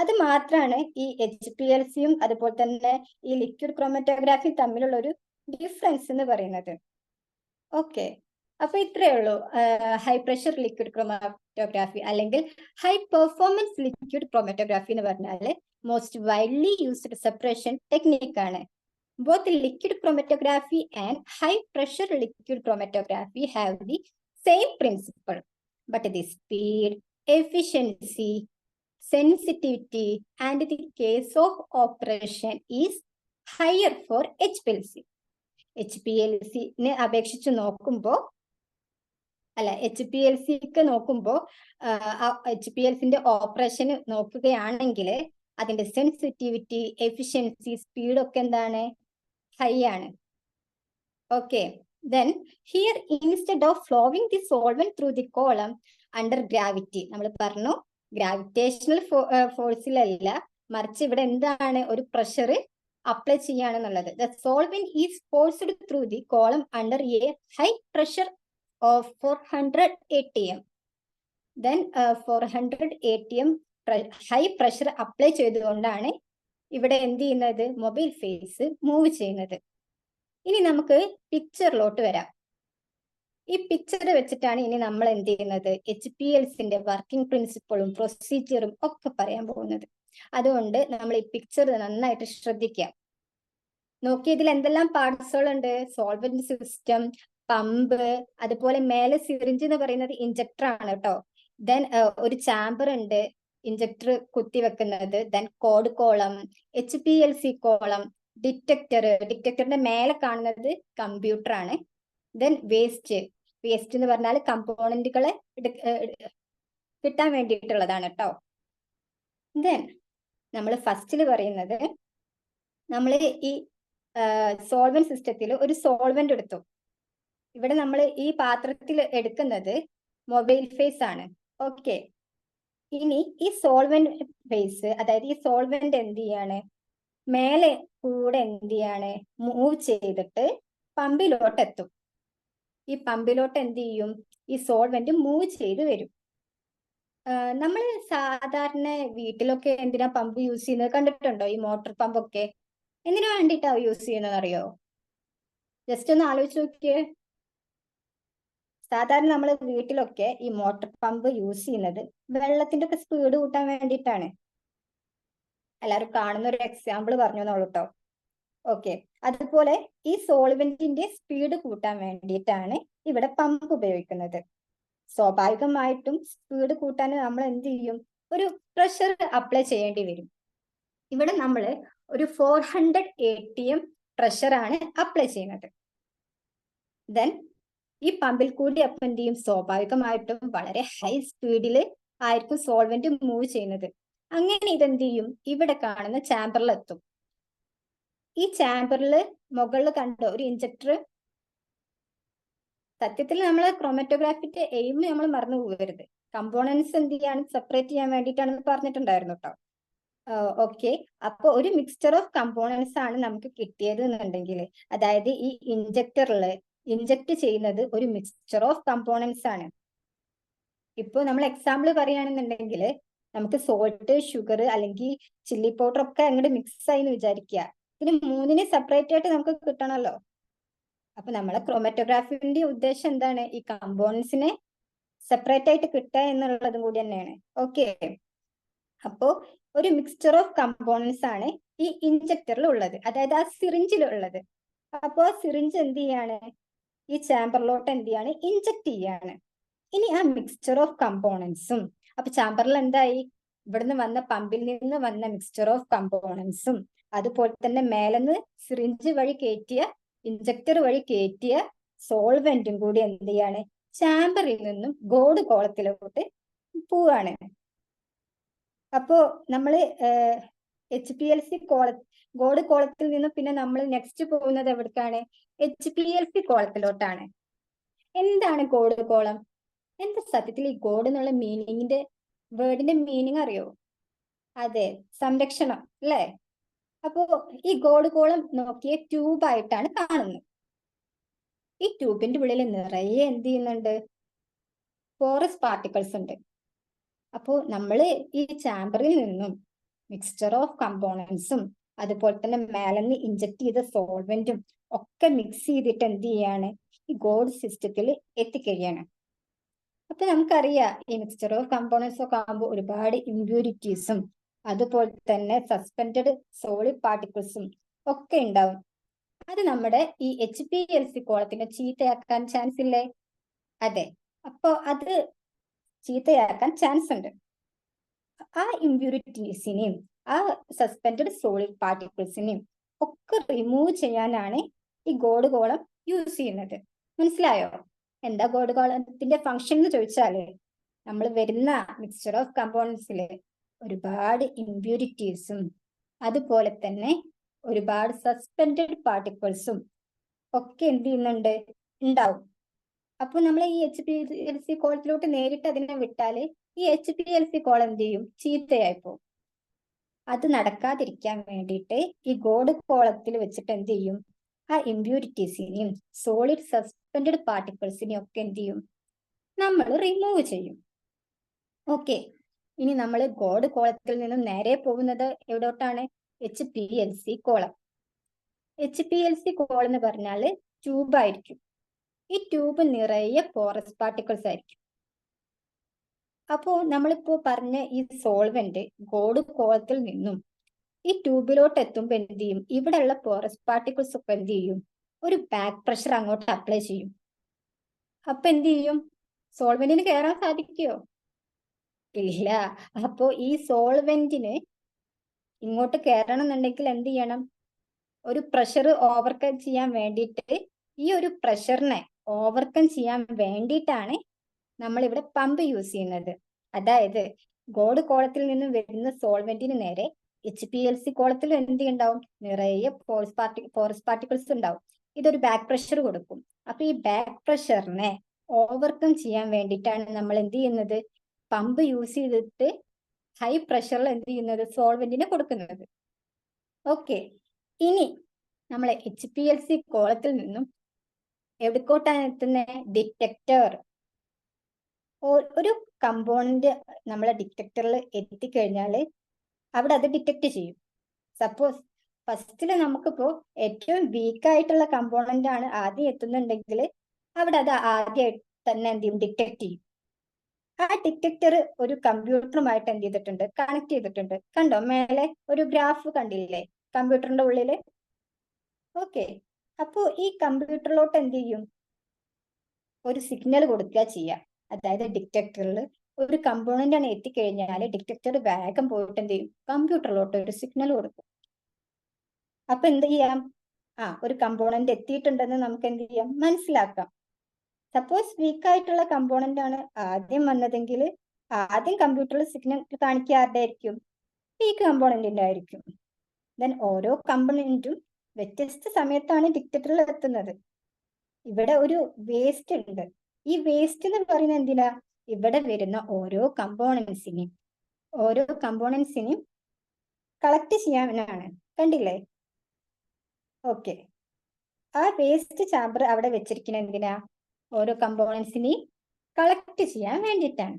അത് മാത്രമാണ് ഈ HPLCയും അതുപോലെ തന്നെ ഈ ലിക്വിഡ് ക്രോമറ്റോഗ്രാഫി തമ്മിലുള്ള ഒരു ഡിഫറൻസ് എന്ന് പറയുന്നത്. ഓക്കെ, അപ്പൊ ഇത്രയേ ഉള്ളൂ ഹൈ പ്രഷർ ലിക്വിഡ് ക്രോമറ്റോഗ്രാഫി അല്ലെങ്കിൽ ഹൈ പെർഫോമൻസ് ലിക്വിഡ് ക്രോമറ്റോഗ്രാഫി എന്ന് പറഞ്ഞാൽ മോസ്റ്റ് വൈഡ്ലി യൂസ്ഡ് സെപ്പറേഷൻ ടെക്നിക്കാണ്. Both liquid chromatography and high pressure liquid chromatography have the same principle, but the speed, efficiency, sensitivity and the case of operation is higher for HPLC. HPLC-നെ അപേക്ഷിച്ച് നോക്കുമ്പോൾ HPLC-ക്ക് നോക്കുമ്പോൾ HPLC-ന്റെ ഓപ്പറേഷൻ നോക്കുകയാണെങ്കിൽ അതിന്റെ സെൻസിറ്റിവിറ്റി, എഫിഷ്യൻസി, സ്പീഡ് ഒക്കെ എന്താണ്, ഹൈ ആണ്. Okay, then here instead of flowing the solvent through the column under gravity, നമ്മൾ പറഞ്ഞു ഗ്രാവിറ്റേഷണൽ ഫോഴ്സിലല്ല, മറിച്ച് ഇവിടെ എന്താണ്, ഒരു പ്രഷർ അപ്ലൈ ചെയ്യാണെന്നുള്ളത്. The solvent is forced through the column under a high pressure of 400 atm. Then 400 atm high pressure apply ചെയ്തുകൊണ്ടാണ് ഇവിടെ എന്ത് ചെയ്യുന്നത്, മൊബൈൽ ഫേസ് മൂവ് ചെയ്യുന്നത്. ഇനി നമുക്ക് പിക്ചറിലോട്ട് വരാം. ഈ പിക്ചർ വെച്ചിട്ടാണ് ഇനി നമ്മൾ എന്ത് ചെയ്യുന്നത്, HPLCന്റെ വർക്കിംഗ് പ്രിൻസിപ്പിളും പ്രൊസീജിയറും ഒക്കെ പറയാൻ പോകുന്നത്. അതുകൊണ്ട് നമ്മൾ ഈ പിക്ചർ നന്നായിട്ട് ശ്രദ്ധിക്കാം. നോക്കി, ഇതിൽ എന്തെല്ലാം പാർട്സുകൾ ഉണ്ട്, സോൾവെന്റ് സിസ്റ്റം, പമ്പ്, അതുപോലെ മേലെ സിറിഞ്ച് എന്ന് പറയുന്നത് ഇഞ്ചക്ടർ ആണ് കേട്ടോ. ദെൻ ഒരു ചാമ്പർ ഉണ്ട് ഇഞ്ചക്ടർ കുത്തിവെക്കുന്നത്. Then guard column, HPLC column, ഡിറ്റക്ടറിന്റെ മേലെ കാണുന്നത് കമ്പ്യൂട്ടർ ആണ്. ദെൻ വേസ്റ്റ് എന്ന് പറഞ്ഞാൽ കമ്പോണന്റുകളെ കിട്ടാൻ വേണ്ടിയിട്ടുള്ളതാണ് കേട്ടോ. ദെൻ നമ്മൾ ഫസ്റ്റിൽ പറയുന്നത്, നമ്മൾ ഈ സോൾവെന്റ് സിസ്റ്റത്തിൽ ഒരു സോൾവെന്റ് എടുത്തു. ഇവിടെ നമ്മൾ ഈ പാത്രത്തിൽ എടുക്കുന്നത് മൊബൈൽ ഫേസ് ആണ്. ഓക്കെ, ഇനി ഈ സോൾവെന്റ് ഫേസ്, അതായത് ഈ സോൾവെന്റ് എന്ത് ചെയ്യാണ്, മേലെ കൂടെ എന്ത് ചെയ്യാണ്, മൂവ് ചെയ്തിട്ട് പമ്പിലോട്ട് എത്തും. ഈ പമ്പിലോട്ട് എന്ത് ചെയ്യും, ഈ സോൾവെന്റ് മൂവ് ചെയ്ത് വരും. നമ്മൾ സാധാരണ വീട്ടിലൊക്കെ എന്തിനാ പമ്പ് യൂസ് ചെയ്യുന്നത് കണ്ടിട്ടുണ്ടോ? ഈ മോട്ടോർ പമ്പൊക്കെ എന്തിനു വേണ്ടിയിട്ടാ യൂസ് ചെയ്യുന്നത് അറിയോ? ജസ്റ്റ് ഒന്ന് ആലോചിച്ച് നോക്കിയേ. സാധാരണ നമ്മൾ വീട്ടിലൊക്കെ ഈ മോട്ടോർ പമ്പ് യൂസ് ചെയ്യുന്നത് വെള്ളത്തിന്റെ ഒക്കെ സ്പീഡ് കൂട്ടാൻ വേണ്ടിയിട്ടാണ്. എല്ലാവരും കാണുന്ന ഒരു എക്സാമ്പിൾ പറഞ്ഞു എന്നുള്ളൂ കേട്ടോ. ഓക്കെ, അതുപോലെ ഈ സോൾവെന്റിന്റെ സ്പീഡ് കൂട്ടാൻ വേണ്ടിയിട്ടാണ് ഇവിടെ പമ്പ് ഉപയോഗിക്കുന്നത്. സ്വാഭാവികമായിട്ടും സ്പീഡ് കൂട്ടാൻ നമ്മൾ എന്ത് ചെയ്യും, ഒരു പ്രഷർ അപ്ലൈ ചെയ്യേണ്ടി വരും. ഇവിടെ നമ്മൾ ഒരു 400 ATM പ്രഷറാണ് അപ്ലൈ ചെയ്യുന്നത്. ദെൻ ഈ പമ്പിൽ കൂടി അപ്പം എന്ത് ചെയ്യും, സ്വാഭാവികമായിട്ടും വളരെ ഹൈ സ്പീഡിൽ ആയിരിക്കും സോൾവെന്റ് മൂവ് ചെയ്യുന്നത്. അങ്ങനെ ഇതെന്ത് ചെയ്യും, ഇവിടെ കാണുന്ന ചാമ്പറിൽ എത്തും. ഈ ചാമ്പറിൽ മുകളിൽ കണ്ടോ ഒരു ഇഞ്ചക്ടർ? സത്യത്തിൽ നമ്മൾ ക്രോമറ്റോഗ്രാഫിന്റെ എയിം നമ്മൾ മറന്നു പോകരുത്. കമ്പോണൻസ് എന്ത് ചെയ്യാണ്, സെപ്പറേറ്റ് ചെയ്യാൻ വേണ്ടിയിട്ടാണെന്ന് പറഞ്ഞിട്ടുണ്ടായിരുന്നു കേട്ടോ. ഓക്കെ, അപ്പൊ ഒരു മിക്സ്ചർ ഓഫ് കമ്പോണൻസ് ആണ് നമുക്ക് കിട്ടിയത് എന്നുണ്ടെങ്കിൽ, അതായത് ഈ ഇഞ്ചക്ടറിൽ ഇഞ്ചക്ട് ചെയ്യുന്നത് ഒരു മിക്സ്ചർ ഓഫ് കമ്പോണൻസ് ആണ്. ഇപ്പൊ നമ്മൾ എക്സാമ്പിൾ പറയുകയാണെന്നുണ്ടെങ്കിൽ, നമുക്ക് സോൾട്ട്, ഷുഗർ അല്ലെങ്കിൽ ചില്ലി പൗഡർ ഒക്കെ അങ്ങോട്ട് മിക്സ് ആയി എന്ന് വിചാരിക്കുക. ഇതിന് മൂന്നിനെ സെപ്പറേറ്റ് ആയിട്ട് നമുക്ക് കിട്ടണമല്ലോ. അപ്പൊ നമ്മളെ ക്രോമറ്റോഗ്രാഫിന്റെ ഉദ്ദേശം എന്താണ്, ഈ കമ്പോണൻസിനെ സെപ്പറേറ്റ് ആയിട്ട് കിട്ടുക എന്നുള്ളതും കൂടി തന്നെയാണ്. ഓക്കെ, അപ്പോ ഒരു മിക്സ്ചർ ഓഫ് കമ്പോണൻസ് ആണ് ഈ ഇഞ്ചക്ടറിൽ ഉള്ളത്, അതായത് ആ സിറിഞ്ചിൽ ഉള്ളത്. അപ്പോ സിറിഞ്ച് എന്ത് ചെയ്യാണ്, ഈ ചാമ്പറിലോട്ട് എന്ത് ചെയ്യാണ്, ഇഞ്ചക്ട് ചെയ്യാണ്. ഇനി ആ മിക്സ്ചർ ഓഫ് കമ്പോണൻസും, അപ്പൊ ചാമ്പറിൽ എന്തായി, ഇവിടുന്ന് വന്ന പമ്പിൽ നിന്ന് വന്ന മിക്സ്ചർ ഓഫ് കമ്പോണൻസും, അതുപോലെ തന്നെ മേലെന്ന് സിറിഞ്ച് വഴി കയറ്റിയ, ഇഞ്ചക്ടർ വഴി കയറ്റിയ സോൾവെന്റും കൂടി എന്ത് ചെയ്യാണ്, ചാമ്പറിൽ നിന്നും ഗോഡ് കോളത്തിലോട്ട് പോവാണ്. അപ്പോ നമ്മള് HPLC ഗോഡ് കോളത്തിൽ നിന്നും പിന്നെ നമ്മൾ നെക്സ്റ്റ് പോകുന്നത് എവിടേക്കാണ്, HPLC കോളത്തിലോട്ടാണ്. എന്താണ് ഗോഡ് കോളം? എന്താ സത്യത്തിൽ ഈ ഗോഡ് എന്നുള്ള മീനിങ്ങിന്റെ വേർഡിന്റെ മീനിങ് അറിയോ? അതെ, സംരക്ഷണം അല്ലേ? അപ്പോ ഈ ഗോഡ് കോളം നോക്കിയ ട്യൂബായിട്ടാണ് കാണുന്നത്. ഈ ട്യൂബിന്റെ ഉള്ളിൽ നിറയെ എന്ത് ചെയ്യുന്നുണ്ട്, പോറസ് പാർട്ടിക്കിൾസ് ഉണ്ട്. അപ്പോ നമ്മൾ ഈ ചാമ്പറിൽ നിന്നും മിക്സ്ചർ ഓഫ് കമ്പോണൻസും അതുപോലെ തന്നെ മേലെന്ന് ഇഞ്ചക്ട് ചെയ്ത സോൾവെന്റും ഒക്കെ മിക്സ് ചെയ്തിട്ട് എന്ത് ചെയ്യാണ്, ഈ ഗോഡ് സിസ്റ്റത്തിൽ എത്തിക്കുകയാണ്. അപ്പൊ നമുക്കറിയാം, ഈ മിക്സ്ചർ ഓഫ് കമ്പോണൻസ് ഒക്കെ ആകുമ്പോൾ ഒരുപാട് ഇമ്പ്യൂരിറ്റീസും അതുപോലെ തന്നെ സസ്പെൻഡഡ് സോളിഡ് പാർട്ടിക്കിൾസും ഒക്കെ ഉണ്ടാവും. അത് നമ്മുടെ ഈ HPLC കോളത്തിനെ ചീത്തയാക്കാൻ ചാൻസ് ഇല്ലേ? അതെ, അപ്പോ അത് ചീത്തയാക്കാൻ ചാൻസ് ഉണ്ട്. ആ ഇമ്പ്യൂരിറ്റീസിനെയും ആ സസ്പെൻഡഡ് സോളിഡ് പാർട്ടിക്കിൾസിനെയും ഒക്കെ റിമൂവ് ചെയ്യാനാണ് ഈ ഗോഡ് കോളം യൂസ് ചെയ്യുന്നത്. മനസ്സിലായോ? എന്താ ഗോഡ് കോളത്തിന്റെ ഫംഗ്ഷൻ എന്ന് ചോദിച്ചാല്, നമ്മൾ വരുന്ന മിക്സ്ചർ ഓഫ് കമ്പോണൻസില് ഒരുപാട് ഇമ്പ്യൂരിറ്റീസും അതുപോലെ തന്നെ ഒരുപാട് സസ്പെൻഡഡ് പാർട്ടിക്കിൾസും ഒക്കെ എന്ത് ചെയ്യുന്നുണ്ട്, ഉണ്ടാവും. അപ്പൊ നമ്മൾ ഈ HPLC കോളത്തിലോട്ട് നേരിട്ട് അതിനെ വിട്ടാല് ഈ HPLC കോളം എന്ത് ചെയ്യും, ചീത്തയായി പോകും. അത് നടക്കാതിരിക്കാൻ വേണ്ടിയിട്ട് ഈ ഗോഡ് കോളത്തിൽ വെച്ചിട്ട് എന്ത് ചെയ്യും, ആ ഇമ്പ്യൂരിറ്റീസിനെയും സോളിഡ് സസ്പെൻഡഡ് പാർട്ടിക്കിൾസിനെയും ഒക്കെ എന്ത് ചെയ്യും, നമ്മൾ റിമൂവ് ചെയ്യും. ഓക്കെ, ഇനി നമ്മൾ ഗോഡ് കോളത്തിൽ നിന്നും നേരെ പോകുന്നത് എവിടോട്ടാണ്, HPLC കോളം. HPLC കോളം എന്ന് പറഞ്ഞാല് ട്യൂബ് ആയിരിക്കും. ഈ ട്യൂബ് നിറയെ പോറസ് പാർട്ടിക്കിൾസ് ആയിരിക്കും. അപ്പോ നമ്മളിപ്പോ പറഞ്ഞ ഈ സോൾവെന്റ് ഗോഡ് കോളത്തിൽ നിന്നും ഈ ട്യൂബിലോട്ട് എത്തുമ്പോ എന്ത് ചെയ്യും, ഇവിടെയുള്ള പോറസ് പാർട്ടിക്കിൾസ് ഒക്കെ എന്ത് ചെയ്യും, ഒരു ബാക്ക് പ്രഷർ അങ്ങോട്ട് അപ്ലൈ ചെയ്യും. അപ്പൊ എന്ത് ചെയ്യും, സോൾവെന്റിന് കയറാൻ സാധിക്കുമോ? ഇല്ല. അപ്പോ ഈ സോൾവെന്റിന് ഇങ്ങോട്ട് കയറണം എന്നുണ്ടെങ്കിൽ എന്ത് ചെയ്യണം, ഒരു പ്രഷർ ഓവർകം ചെയ്യാൻ വേണ്ടിയിട്ട്, ഈ ഒരു പ്രഷറിനെ ഓവർകം ചെയ്യാൻ വേണ്ടിയിട്ടാണ് നമ്മൾ ഇവിടെ പമ്പ് യൂസ് ചെയ്യുന്നത്. അതായത് ഗോൾഡ് കോളത്തിൽ നിന്ന് വരുന്ന സോൾവെന്റിന് നേരെ HPLC കോളത്തിൽ എന്ത് ഉണ്ടാവും? നിറയെ പോറസ് പാർട്ടിക്കിൾസ് ഉണ്ടാവും. ഇതൊരു ബാക്ക് പ്രഷർ കൊടുക്കും. അപ്പൊ ഈ ബാക്ക് പ്രഷറിനെ ഓവർകം ചെയ്യാൻ വേണ്ടിയിട്ടാണ് നമ്മൾ എന്ത് ചെയ്യുന്നത്? പമ്പ് യൂസ് ചെയ്തിട്ട് ഹൈ പ്രഷറിൽ എന്ത് ചെയ്യുന്നത്? സോൾവെന്റിന് കൊടുക്കുന്നത്. ഓക്കെ, ഇനി നമ്മളെ HPLC കോളത്തിൽ നിന്നും എവിടേക്കോട്ടാണ് എത്തുന്നത്? ഡിറ്റക്ടർ. ഒരു കമ്പോണന്റ് നമ്മളെ ഡിറ്റക്ടറിൽ എത്തിക്കഴിഞ്ഞാൽ അവിടെ അത് ഡിറ്റക്ട് ചെയ്യും. സപ്പോസ് ഫസ്റ്റില് നമുക്കിപ്പോ ഏറ്റവും വീക്ക് ആയിട്ടുള്ള കമ്പോണന്റ് ആണ് ആദ്യം എത്തുന്നുണ്ടെങ്കിൽ അവിടെ അത് ആദ്യം തന്നെ എന്ത് ചെയ്യും? ഡിറ്റക്ട് ചെയ്യും. ആ ഡിറ്റക്ടർ ഒരു കമ്പ്യൂട്ടറുമായിട്ട് എന്ത് ചെയ്തിട്ടുണ്ട്? കണക്ട് ചെയ്തിട്ടുണ്ട്. കണ്ടോ? മേലെ ഒരു ഗ്രാഫ് കണ്ടില്ലേ കമ്പ്യൂട്ടറിന്റെ ഉള്ളില്? ഓക്കെ, അപ്പോ ഈ കമ്പ്യൂട്ടറിലോട്ട് എന്ത് ചെയ്യും? ഒരു സിഗ്നൽ കൊടുക്കുക ചെയ്യാം. അതായത് ഡിറ്റക്ടറിൽ ഒരു കമ്പോണന്റ് ആണ് എത്തിക്കഴിഞ്ഞാൽ ഡിറ്റക്ടർ വേഗം പോയിട്ട് എന്ത് ചെയ്യും? കമ്പ്യൂട്ടറിലോട്ട് ഒരു സിഗ്നൽ കൊടുക്കും. അപ്പൊ എന്ത് ചെയ്യാം? ഒരു കമ്പോണന്റ് എത്തിയിട്ടുണ്ടെന്ന് നമുക്ക് എന്ത് ചെയ്യാം? മനസ്സിലാക്കാം. സപ്പോസ് വീക്ക് ആയിട്ടുള്ള കമ്പോണന്റ് ആണ് ആദ്യം വന്നതെങ്കിൽ ആദ്യം കമ്പ്യൂട്ടറിൽ സിഗ്നൽ കാണിക്കുക ആരുടെ ആയിരിക്കും? വീക്ക് കമ്പോണന്റിന്റെ ആയിരിക്കും. ദെൻ ഓരോ കമ്പോണന്റും വ്യത്യസ്ത സമയത്താണ് ഡിറ്റക്ടറിൽ എത്തുന്നത്. ഇവിടെ ഒരു വേസ്റ്റ് ഉണ്ട്. ഈ വേസ്റ്റ് എന്ന് പറയുന്നത് എന്തിനാ? ഇവിടെ വരുന്ന ഓരോ കമ്പോണൻസിനെയും കളക്ട് ചെയ്യാനാണ്. കണ്ടില്ലേ? ഓക്കെ, ആ വേസ്റ്റ് ചാമ്പർ അവിടെ വെച്ചിരിക്കുന്നത് എന്തിനാ? ഓരോ കമ്പോണൻസിനെയും കളക്ട് ചെയ്യാൻ വേണ്ടിയിട്ടാണ്.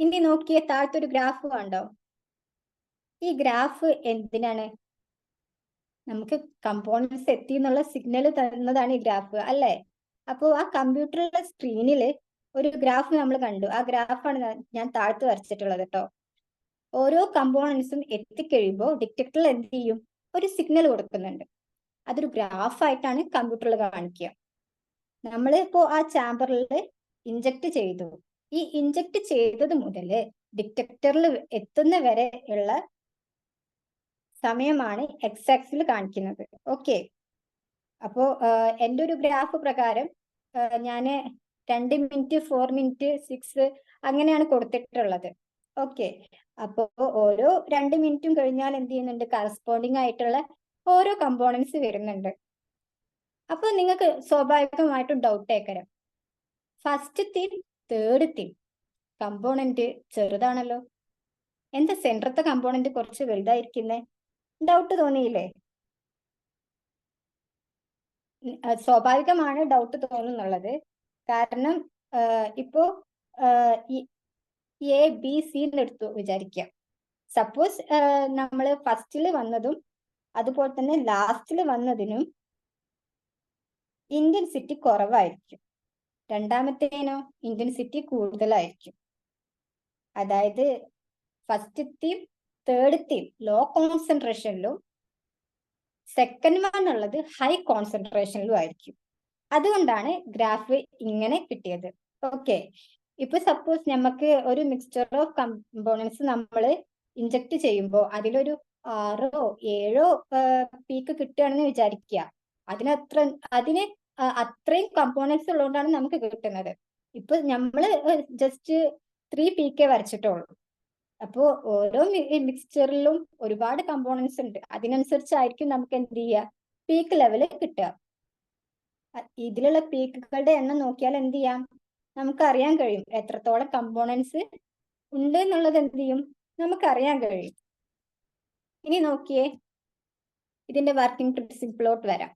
ഇനി നോക്കിയേ, താഴത്തൊരു ഗ്രാഫ് കണ്ടോ? ഈ ഗ്രാഫ് എന്തിനാണ്? നമുക്ക് കമ്പോണൻസ് എത്തി എന്നുള്ള സിഗ്നൽ തന്നതാണ് ഈ ഗ്രാഫ്, അല്ലേ? അപ്പോൾ ആ കമ്പ്യൂട്ടറിലെ സ്ക്രീനിൽ ഒരു ഗ്രാഫ് നമ്മൾ കണ്ടു. ആ ഗ്രാഫാണ് ഞാൻ താഴ്ത്ത് വരച്ചിട്ടുള്ളത് കേട്ടോ. ഓരോ കമ്പോണൻസും എത്തിക്കഴിയുമ്പോൾ ഡിറ്റക്ടറിൽ എന്ത് ചെയ്യും? ഒരു സിഗ്നൽ കൊടുക്കുന്നുണ്ട്. അതൊരു ഗ്രാഫായിട്ടാണ് കമ്പ്യൂട്ടറിൽ കാണിക്കുക. നമ്മൾ ഇപ്പോൾ ആ ചാമ്പറിൽ ഇഞ്ചക്ട് ചെയ്തു. ഈ ഇഞ്ചക്ട് ചെയ്തത് മുതൽ ഡിറ്റക്ടറിൽ എത്തുന്ന വരെ ഉള്ള സമയമാണ് എക്സ് ആക്സിൽ കാണിക്കുന്നത്. ഓക്കെ, അപ്പോ എൻ്റെ ഒരു ഗ്രാഫ് പ്രകാരം ഞാൻ 2 മിനിറ്റ്, 4 മിനിറ്റ്, 6 അങ്ങനെയാണ് കൊടുത്തിട്ടുള്ളത്. ഓക്കെ, അപ്പോ ഓരോ 2 മിനിറ്റും കഴിഞ്ഞാൽ എന്ത് ചെയ്യുന്നുണ്ട്? കറസ്പോണ്ടിങ് ആയിട്ടുള്ള ഓരോ കമ്പോണൻസ് വരുന്നുണ്ട്. അപ്പൊ നിങ്ങൾക്ക് സ്വാഭാവികമായിട്ടും ഡൗട്ട് ഏക്കരം, first thing, third thing component ചെറുതാണല്ലോ, എന്താ സെൻട്രത്തെ കമ്പോണന്റ് കുറച്ച് വലുതായിരിക്കുന്നേ? ഡൗട്ട് തോന്നിയില്ലേ? സ്വാഭാവികമാണ് ഡൗട്ട് തോന്നുന്നുള്ളത്. കാരണം ഇപ്പോ ABC എടുത്തു വിചാരിക്കുക. സപ്പോസ് നമ്മൾ ഫസ്റ്റിൽ വന്നതും അതുപോലെ തന്നെ ലാസ്റ്റിൽ വന്നതിനും ഇന്റൻസിറ്റി കുറവായിരിക്കും. രണ്ടാമത്തേനോ ഇന്റൻസിറ്റി കൂടുതലായിരിക്കും. അതായത് ഫസ്റ്റ് തീം, തേർഡ് തീം ലോ കോൺസെൻട്രേഷനിലും സെക്കൻഡ് വൺ ഉള്ളത് ഹൈ കോൺസെൻട്രേഷനിലും ആയിരിക്കും. അതുകൊണ്ടാണ് ഗ്രാഫ് ഇങ്ങനെ കിട്ടിയത്. ഓക്കെ, ഇപ്പൊ സപ്പോസ് നമുക്ക് ഒരു മിക്സ്ചർ ഓഫ് കമ്പോണൻസ് നമ്മൾ ഇഞ്ചക്ട് ചെയ്യുമ്പോൾ അതിലൊരു 6 or 7 പീക്ക് കിട്ടുകയാണെന്ന് വിചാരിക്കുക. അതിന് അത്രയും കമ്പോണൻസ് ഉള്ളതുകൊണ്ടാണ് നമുക്ക് കിട്ടുന്നത്. ഇപ്പൊ നമ്മള് ജസ്റ്റ് 3 പീക്കേ വരച്ചിട്ടുള്ളൂ. അപ്പോ ഓരോ മിക്സ്ചറിലും ഒരുപാട് കമ്പോണൻസ് ഉണ്ട്. അതിനനുസരിച്ചായിരിക്കും നമുക്ക് എന്ത് ചെയ്യുക? പീക്ക് ലെവല് കിട്ടുക. ഇതിലുള്ള പീക്കുകളുടെ എണ്ണം നോക്കിയാൽ എന്ത് ചെയ്യാം? നമുക്ക് അറിയാൻ കഴിയും എത്രത്തോളം കമ്പോണൻസ് ഉണ്ട് എന്നുള്ളത് എന്ത് ചെയ്യും? നമുക്ക് അറിയാൻ കഴിയും. ഇനി നോക്കിയേ, ഇതിന്റെ വർക്കിംഗ് പ്രിൻസിപ്പിളോട്ട് വരാം.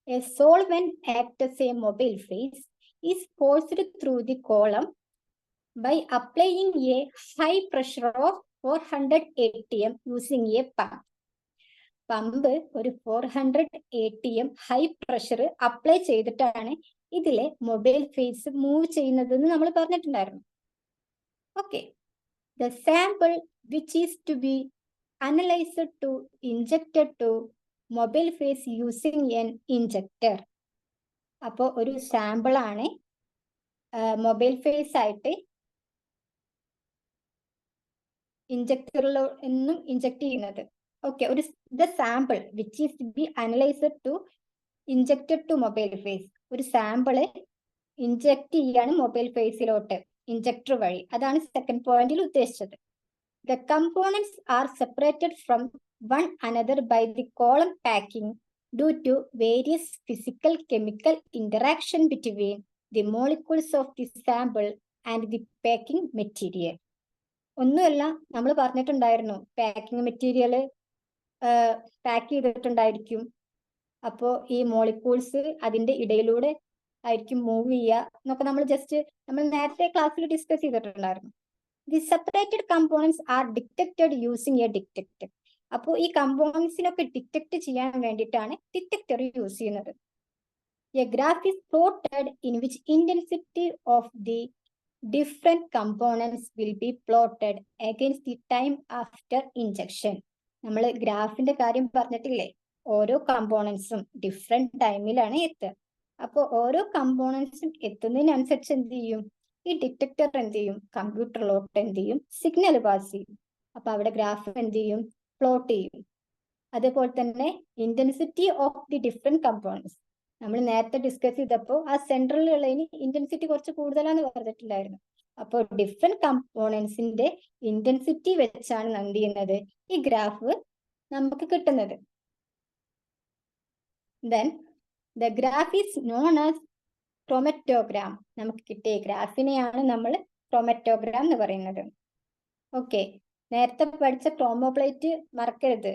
A solvent acts as a mobile phase is forced through the column by applying a high pressure of 400 atm using a pump. Pump ഒരു 400 atm ഹൈ പ്രഷർ അപ്ലൈ ചെയ്തിട്ടാണ് ഇതിലെ മൊബൈൽ ഫേസ് മൂവ് ചെയ്യുന്നതെന്ന് നമ്മൾ പറഞ്ഞിട്ടുണ്ടായിരുന്നു. Okay, the sample which is to be analysed to injected to mobile phase using an injector. അപ്പോൾ ഒരു സാമ്പിൾ ആണ് മൊബൈൽ ഫേസ് ആയിട്ട് ഇൻജക്ടറിലോ എന്നും ഇൻജക്ട് ചെയ്യുന്നത്. Okay, the sample which is to be analysed to injected to mobile phase. ഒരു സാമ്പിള് ഇൻജക്ട് ചെയ്യാണ് മൊബൈൽ ഫേസിലോട്ട്. ഇഞ്ചക്ടർ വഴി. അതാണ് സെക്കൻഡ് പോയിന്റിൽ ഉദ്ദേശിച്ചത്. The components are separated from one another by the column packing due to various physical chemical interaction between the molecules of the sample and the packing material. ഒന്നുമല്ല, നമ്മൾ പറഞ്ഞിട്ടുണ്ടായിരുന്നു പാക്കിംഗ് മെറ്റീരിയൽ പാക്ക് ചെയ്തിട്ടുണ്ടായിരിക്കും. അപ്പോൾ ഈ മോളിക്യൂൾസ് അതിന്റെ ഇടയിലൂടെ ആയിരിക്കും മൂവ് ചെയ്യുക എന്നൊക്കെ നമ്മൾ നേരത്തെ ക്ലാസ്സിൽ ഡിസ്കസ് ചെയ്തിട്ടുണ്ടായിരുന്നു. The separated components are detected using a detector. അപ്പോൾ ഈ കമ്പോണൻസിനൊക്കെ ഡിറ്റക്ട് ചെയ്യാൻ വേണ്ടിയിട്ടാണ് ഡിറ്റക്ടർ യൂസ് ചെയ്യുന്നത്. A graph is plotted in which intensity of the different components will be plotted against the time after injection. നമ്മൾ ഗ്രാഫിന്റെ കാര്യം പറഞ്ഞിട്ടില്ലേ, ഓരോ കമ്പോണൻസും ഡിഫറെന്റ് ടൈമിലാണ് എത്തുക. അപ്പോൾ ഓരോ കമ്പോണൻസും എത്തുന്നതിനനുസരിച്ച് എന്ത് ചെയ്യും, ഈ ഡിറ്റക്ടർ എന്ത് ചെയ്യും, കമ്പ്യൂട്ടറിലോട്ട് എന്ത് ചെയ്യും, സിഗ്നൽ പാസ് ചെയ്യും. അപ്പൊ അവിടെ ഗ്രാഫ് എന്ത് ചെയ്യും, പ്ലോട്ട് ചെയ്യും. അതേപോലെ തന്നെ intensity of the different components നമ്മൾ നേരത്തെ ഡിസ്കസ് ചെയ്തപ്പോൾ ആ സെൻട്രലിലുള്ളതിന് ഇന്റൻസിറ്റി കുറച്ച് കൂടുതലാന്ന് പറഞ്ഞിട്ടുണ്ടായിരുന്നു. അപ്പോൾ ഡിഫറെന്റ് കമ്പോണൻസിന്റെ ഇന്റൻസിറ്റി വെച്ചാണ് എന്ത് ചെയ്യുന്നത്, ഈ ഗ്രാഫ് നമുക്ക് കിട്ടുന്നത്. Then the graph is known as chromatogram. നമുക്ക് കിട്ടിയ ഗ്രാഫിനെയാണ് നമ്മൾ ക്രോമറ്റോഗ്രാം എന്ന് പറയുന്നത്. ഓക്കെ, നേരത്തെ പഠിച്ച ക്രോമോപ്ലേറ്റ് മറക്കരുത്.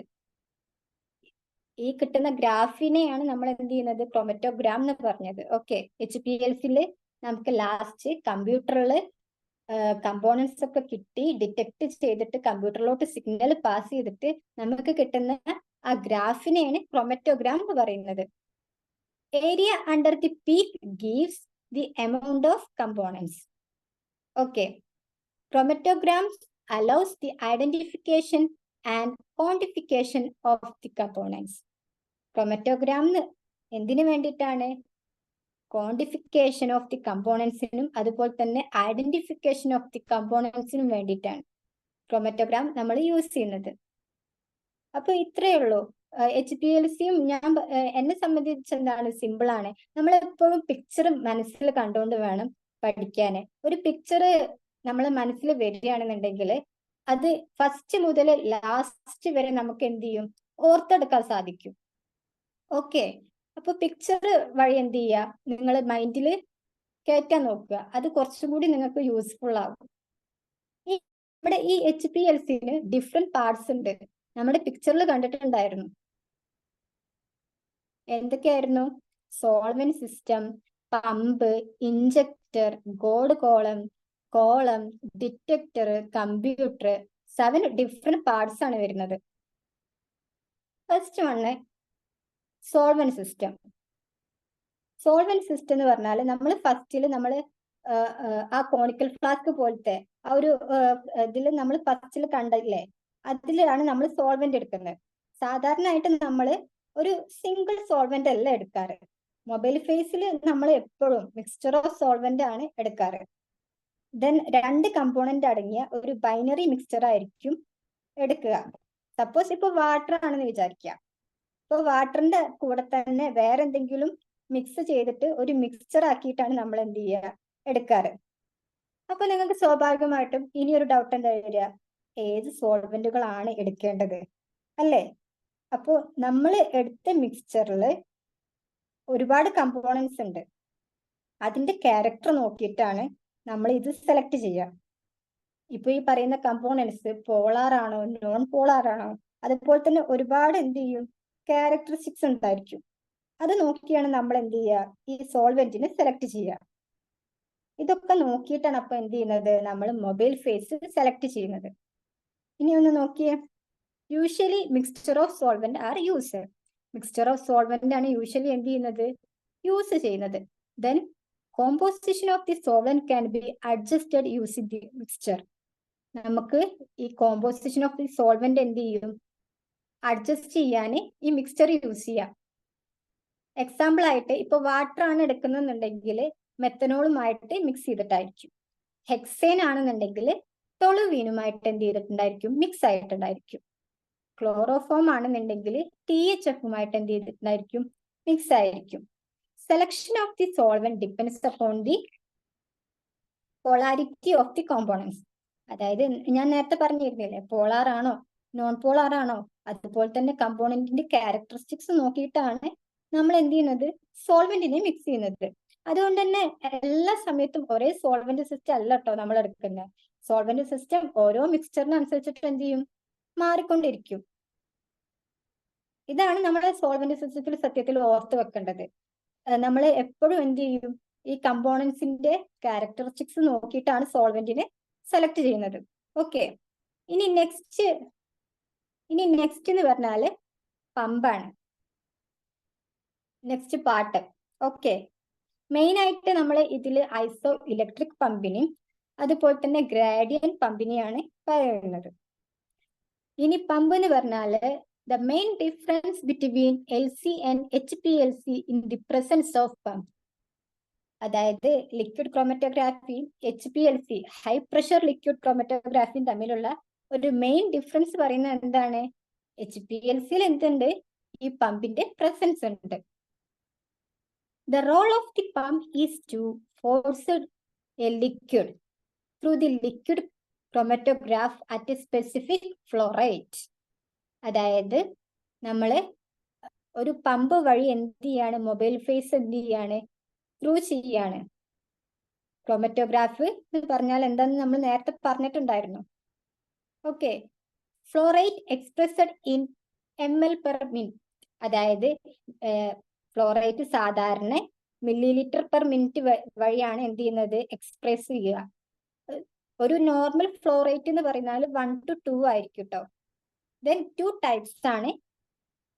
ഈ കിട്ടുന്ന ഗ്രാഫിനെയാണ് നമ്മൾ എന്ത് ചെയ്യുന്നത്, ക്രോമറ്റോഗ്രാം എന്ന് പറഞ്ഞത്. ഓക്കെ, HPLCയിൽ നമുക്ക് ലാസ്റ്റ് കമ്പ്യൂട്ടറിൽ കമ്പോണൻസ് ഒക്കെ കിട്ടി ഡിറ്റക്ട് ചെയ്തിട്ട് കമ്പ്യൂട്ടറിലോട്ട് സിഗ്നൽ പാസ് ചെയ്തിട്ട് നമുക്ക് കിട്ടുന്ന ആ ഗ്രാഫിനെയാണ് ക്രോമറ്റോഗ്രാം എന്ന് പറയുന്നത്. Area under the peak gives the amount of components. Okay. Chromatograms allows the identification and quantification of the components. Chromatogram എന്തിനു വേണ്ടിയിട്ടാണ്, ക്വാണ്ടിഫിക്കേഷൻ ഓഫ് ദി കമ്പോണൻസിനും അതുപോലെ തന്നെ ഐഡന്റിഫിക്കേഷൻ ഓഫ് ദി കമ്പോണൻസിനും വേണ്ടിയിട്ടാണ് ക്രോമറ്റോഗ്രാം നമ്മൾ യൂസ് ചെയ്യുന്നത്. അപ്പൊ ഇത്രയേ ഉള്ളൂ. HPLCയും എന്നെ സംബന്ധിച്ച് എന്താണ്, സിമ്പിൾ ആണ്. നമ്മൾ എപ്പോഴും പിക്ചർ മനസ്സിൽ കണ്ടുകൊണ്ട് വേണം പഠിക്കാന്. ഒരു പിക്ചർ നമ്മളെ മനസ്സിൽ വരികയാണെന്നുണ്ടെങ്കിൽ അത് ഫസ്റ്റ് മുതൽ ലാസ്റ്റ് വരെ നമുക്ക് എന്ത് ചെയ്യും, ഓർത്തെടുക്കാൻ സാധിക്കും. ഓക്കെ, അപ്പൊ പിക്ചർ വഴി എന്ത് ചെയ്യുക, നിങ്ങൾ മൈൻഡിൽ കയറ്റാൻ നോക്കുക. അത് കുറച്ചും കൂടി നിങ്ങൾക്ക് യൂസ്ഫുൾ ആകും. ഇവിടെ ഈ HPLCന് ഡിഫറെന്റ് പാർട്സ് ഉണ്ട്. നമ്മുടെ പിക്ചറിൽ കണ്ടിട്ടുണ്ടായിരുന്നു. എന്തൊക്കെയായിരുന്നു, solvent system, pump, injector, God column, detector, computer. 7 different parts ആണ് വരുന്നത്. First one solvent system. Solvent system എന്ന് പറഞ്ഞാൽ നമ്മൾ ഫസ്റ്റിൽ ആ കോണിക്കൽ ഫ്ലാസ്ക് പോലത്തെ ആ ഒരു ഇതിൽ നമ്മൾ ഫസ്റ്റിൽ കണ്ടില്ലേ, അതിലാണ് നമ്മൾ സോൾവെന്റ് എടുക്കുന്നത്. സാധാരണയായിട്ട് നമ്മൾ ഒരു സിംഗിൾ സോൾവെന്റ് അല്ല എടുക്കാറ്. മൊബൈൽ ഫേസിൽ നമ്മൾ എപ്പോഴും മിക്സ്ചർ ഓഫ് സോൾവെന്റ് ആണ് എടുക്കാറ്. ദെൻ 2 കമ്പോണന്റ് അടങ്ങിയ ഒരു ബൈനറി മിക്സ്ചർ ആയിരിക്കും എടുക്കുക. സപ്പോസ് ഇപ്പൊ വാട്ടർ ആണെന്ന് വിചാരിക്കുക. ഇപ്പൊ വാട്ടറിന്റെ കൂടെ തന്നെ വേറെ എന്തെങ്കിലും മിക്സ് ചെയ്തിട്ട് ഒരു മിക്സ്ചർ ആക്കിയിട്ടാണ് നമ്മൾ എന്ത് ചെയ്യുക, എടുക്കാറ്. അപ്പൊ നിങ്ങൾക്ക് സ്വാഭാവികമായിട്ടും ഇനി ഒരു ഡൗട്ട് എന്താ വരിക, ഏത് സോൾവെന്റുകളാണ് എടുക്കേണ്ടത് അല്ലേ? അപ്പോ നമ്മൾ എടുത്ത മിക്സ്ചറിൽ ഒരുപാട് കമ്പോണൻസ് ഉണ്ട്. അതിന്റെ ക്യാരക്ടർ നോക്കിയിട്ടാണ് നമ്മൾ ഇത് സെലക്ട് ചെയ്യുക. ഇപ്പൊ ഈ പറയുന്ന കമ്പോണൻസ് പോളാർ ആണോ നോൺ പോളാർ ആണോ, അതുപോലെ തന്നെ ഒരുപാട് എന്ത് ചെയ്യും, ക്യാരക്ടറിസ്റ്റിക്സ് ഉണ്ടായിരിക്കും. അത് നോക്കിയാണ് നമ്മൾ എന്ത് ചെയ്യുക, ഈ സോൾവെന്റിനെ സെലക്ട് ചെയ്യുക. ഇതൊക്കെ നോക്കിയിട്ടാണ് അപ്പൊ എന്ത് ചെയ്യുന്നത്, നമ്മൾ മൊബൈൽ ഫേസ് സെലക്ട് ചെയ്യുന്നത്. ഇനി ഒന്ന് നോക്കിയേ, usually mixture of solvent are use. Mixture of solvent ആണ് യൂഷ്വലി എന്ത് ചെയ്യുന്നത്, യൂസ് ചെയ്യുന്നത്. Then composition of the solvent can be adjusted using the mixture. നമുക്ക് ഈ കോമ്പോസിഷൻ ഓഫ് ദി സോൾവെന്റ് എന്ത് ചെയ്യും, അഡ്ജസ്റ്റ് ചെയ്യാൻ ഈ മിക്സ്ചർ യൂസ് ചെയ്യാം. എക്സാമ്പിൾ ആയിട്ട് ഇപ്പൊ വാട്ടർ ആണ് എടുക്കുന്നുണ്ടെങ്കിൽ മെത്തനോളുമായിട്ട് മിക്സ് ചെയ്തിട്ടായിരിക്കും. ഹെക്സേൻ ആണെന്നുണ്ടെങ്കിൽ ടൊളുവീനുമായിട്ട് എന്ത് ചെയ്തിട്ടുണ്ടായിരിക്കും, മിക്സ് ആയിട്ടുണ്ടായിരിക്കും. ക്ലോറോഫോം ആണെന്നുണ്ടെങ്കിൽ THFുമായിട്ട് എന്ത് ചെയ്തിട്ടുണ്ടായിരിക്കും, മിക്സ് ആയിരിക്കും. Selection of the solvent depends upon the polarity of the components. അതായത് ഞാൻ നേരത്തെ പറഞ്ഞിരുന്നില്ലേ, പോളാർ ആണോ നോൺ പോളാർ ആണോ, അതുപോലെ തന്നെ കമ്പോണന്റിന്റെ ക്യാരക്ടറിസ്റ്റിക്സ് നോക്കിയിട്ടാണ് നമ്മൾ എന്ത് ചെയ്യുന്നത്, സോൾവെന്റിനെ മിക്സ് ചെയ്യുന്നത്. അതുകൊണ്ട് തന്നെ എല്ലാ സമയത്തും ഒരേ സോൾവെന്റ് സിസ്റ്റം അല്ല കേട്ടോ നമ്മൾ എടുക്കുന്നത്. സോൾവെന്റ് സിസ്റ്റം ഓരോ മിക്സ്ചറിനനുസരിച്ചിട്ട് എന്ത് ചെയ്യും, മാറിക്കൊണ്ടിരിക്കും. ഇതാണ് നമ്മുടെ സോൾവെന്റ് സിസ്റ്റത്തിൽ സത്യത്തിൽ ഓർത്ത് വെക്കേണ്ടത്. നമ്മൾ എപ്പോഴും എന്ത് ചെയ്യും, ഈ കമ്പോണൻസിന്റെ ക്യാരക്ടറിസ്റ്റിക്സ് നോക്കിയിട്ടാണ് സോൾവെന്റിനെ സെലക്ട് ചെയ്യുന്നത്. ഓക്കെ, ഇനി നെക്സ്റ്റ് എന്ന് പറഞ്ഞാല് പമ്പാണ്, നെക്സ്റ്റ് പാർട്ട്. ഓക്കെ, മെയിൻ ആയിട്ട് നമ്മൾ ഇതിൽ ഐസോ ഇലക്ട്രിക് പമ്പിനെയും അതുപോലെ തന്നെ ഗ്രേഡിയൻ പമ്പിനെയാണ് പറയുന്നത്. ഇനി പമ്പ് എന്ന് പറഞ്ഞാല് the main difference between LC and HPLC in the presence of pump. അതായത് ലിക്വിഡ് ക്രോമറ്റോഗ്രാഫിയും HPLC ഹൈ പ്രഷർ ലിക്വിഡ് ക്രോമറ്റോഗ്രാഫിയും തമ്മിലുള്ള ഒരു മെയിൻ ഡിഫറൻസ് പറയുന്നത് എന്താണ്, HPLCയിൽ എന്തുണ്ട്, ഈ പമ്പിന്റെ പ്രസൻസ് ഉണ്ട്. The role of the pump is to force a liquid through the liquid chromatograph at a specific flow rate. അതായത് നമ്മള് ഒരു പമ്പ് വഴി എന്ത് ചെയ്യാണ്, മൊബൈൽ ഫേസ് എന്ത് ചെയ്യാണ്, ത്രൂ ചെയ്യാണ്. ക്രോമറ്റോഗ്രാഫ് എന്ന് പറഞ്ഞാൽ എന്താന്ന് നമ്മൾ നേരത്തെ പറഞ്ഞിട്ടുണ്ടായിരുന്നു. Okay, flow rate expressed in ml per minute. അതായത് ഫ്ലോ റേറ്റ് സാധാരണ മില്ലി പെർ മിനിറ്റ് വഴിയാണ് എന്ത് ചെയ്യുന്നത്, എക്സ്പ്രസ് ചെയ്യുക. ഒരു നോർമൽ ഫ്ലോ റേറ്റ് എന്ന് പറയുന്നത് 1 to 2 ആയിരിക്കും കേട്ടോ. ദെൻ 2 ടൈപ്സ് ആണ്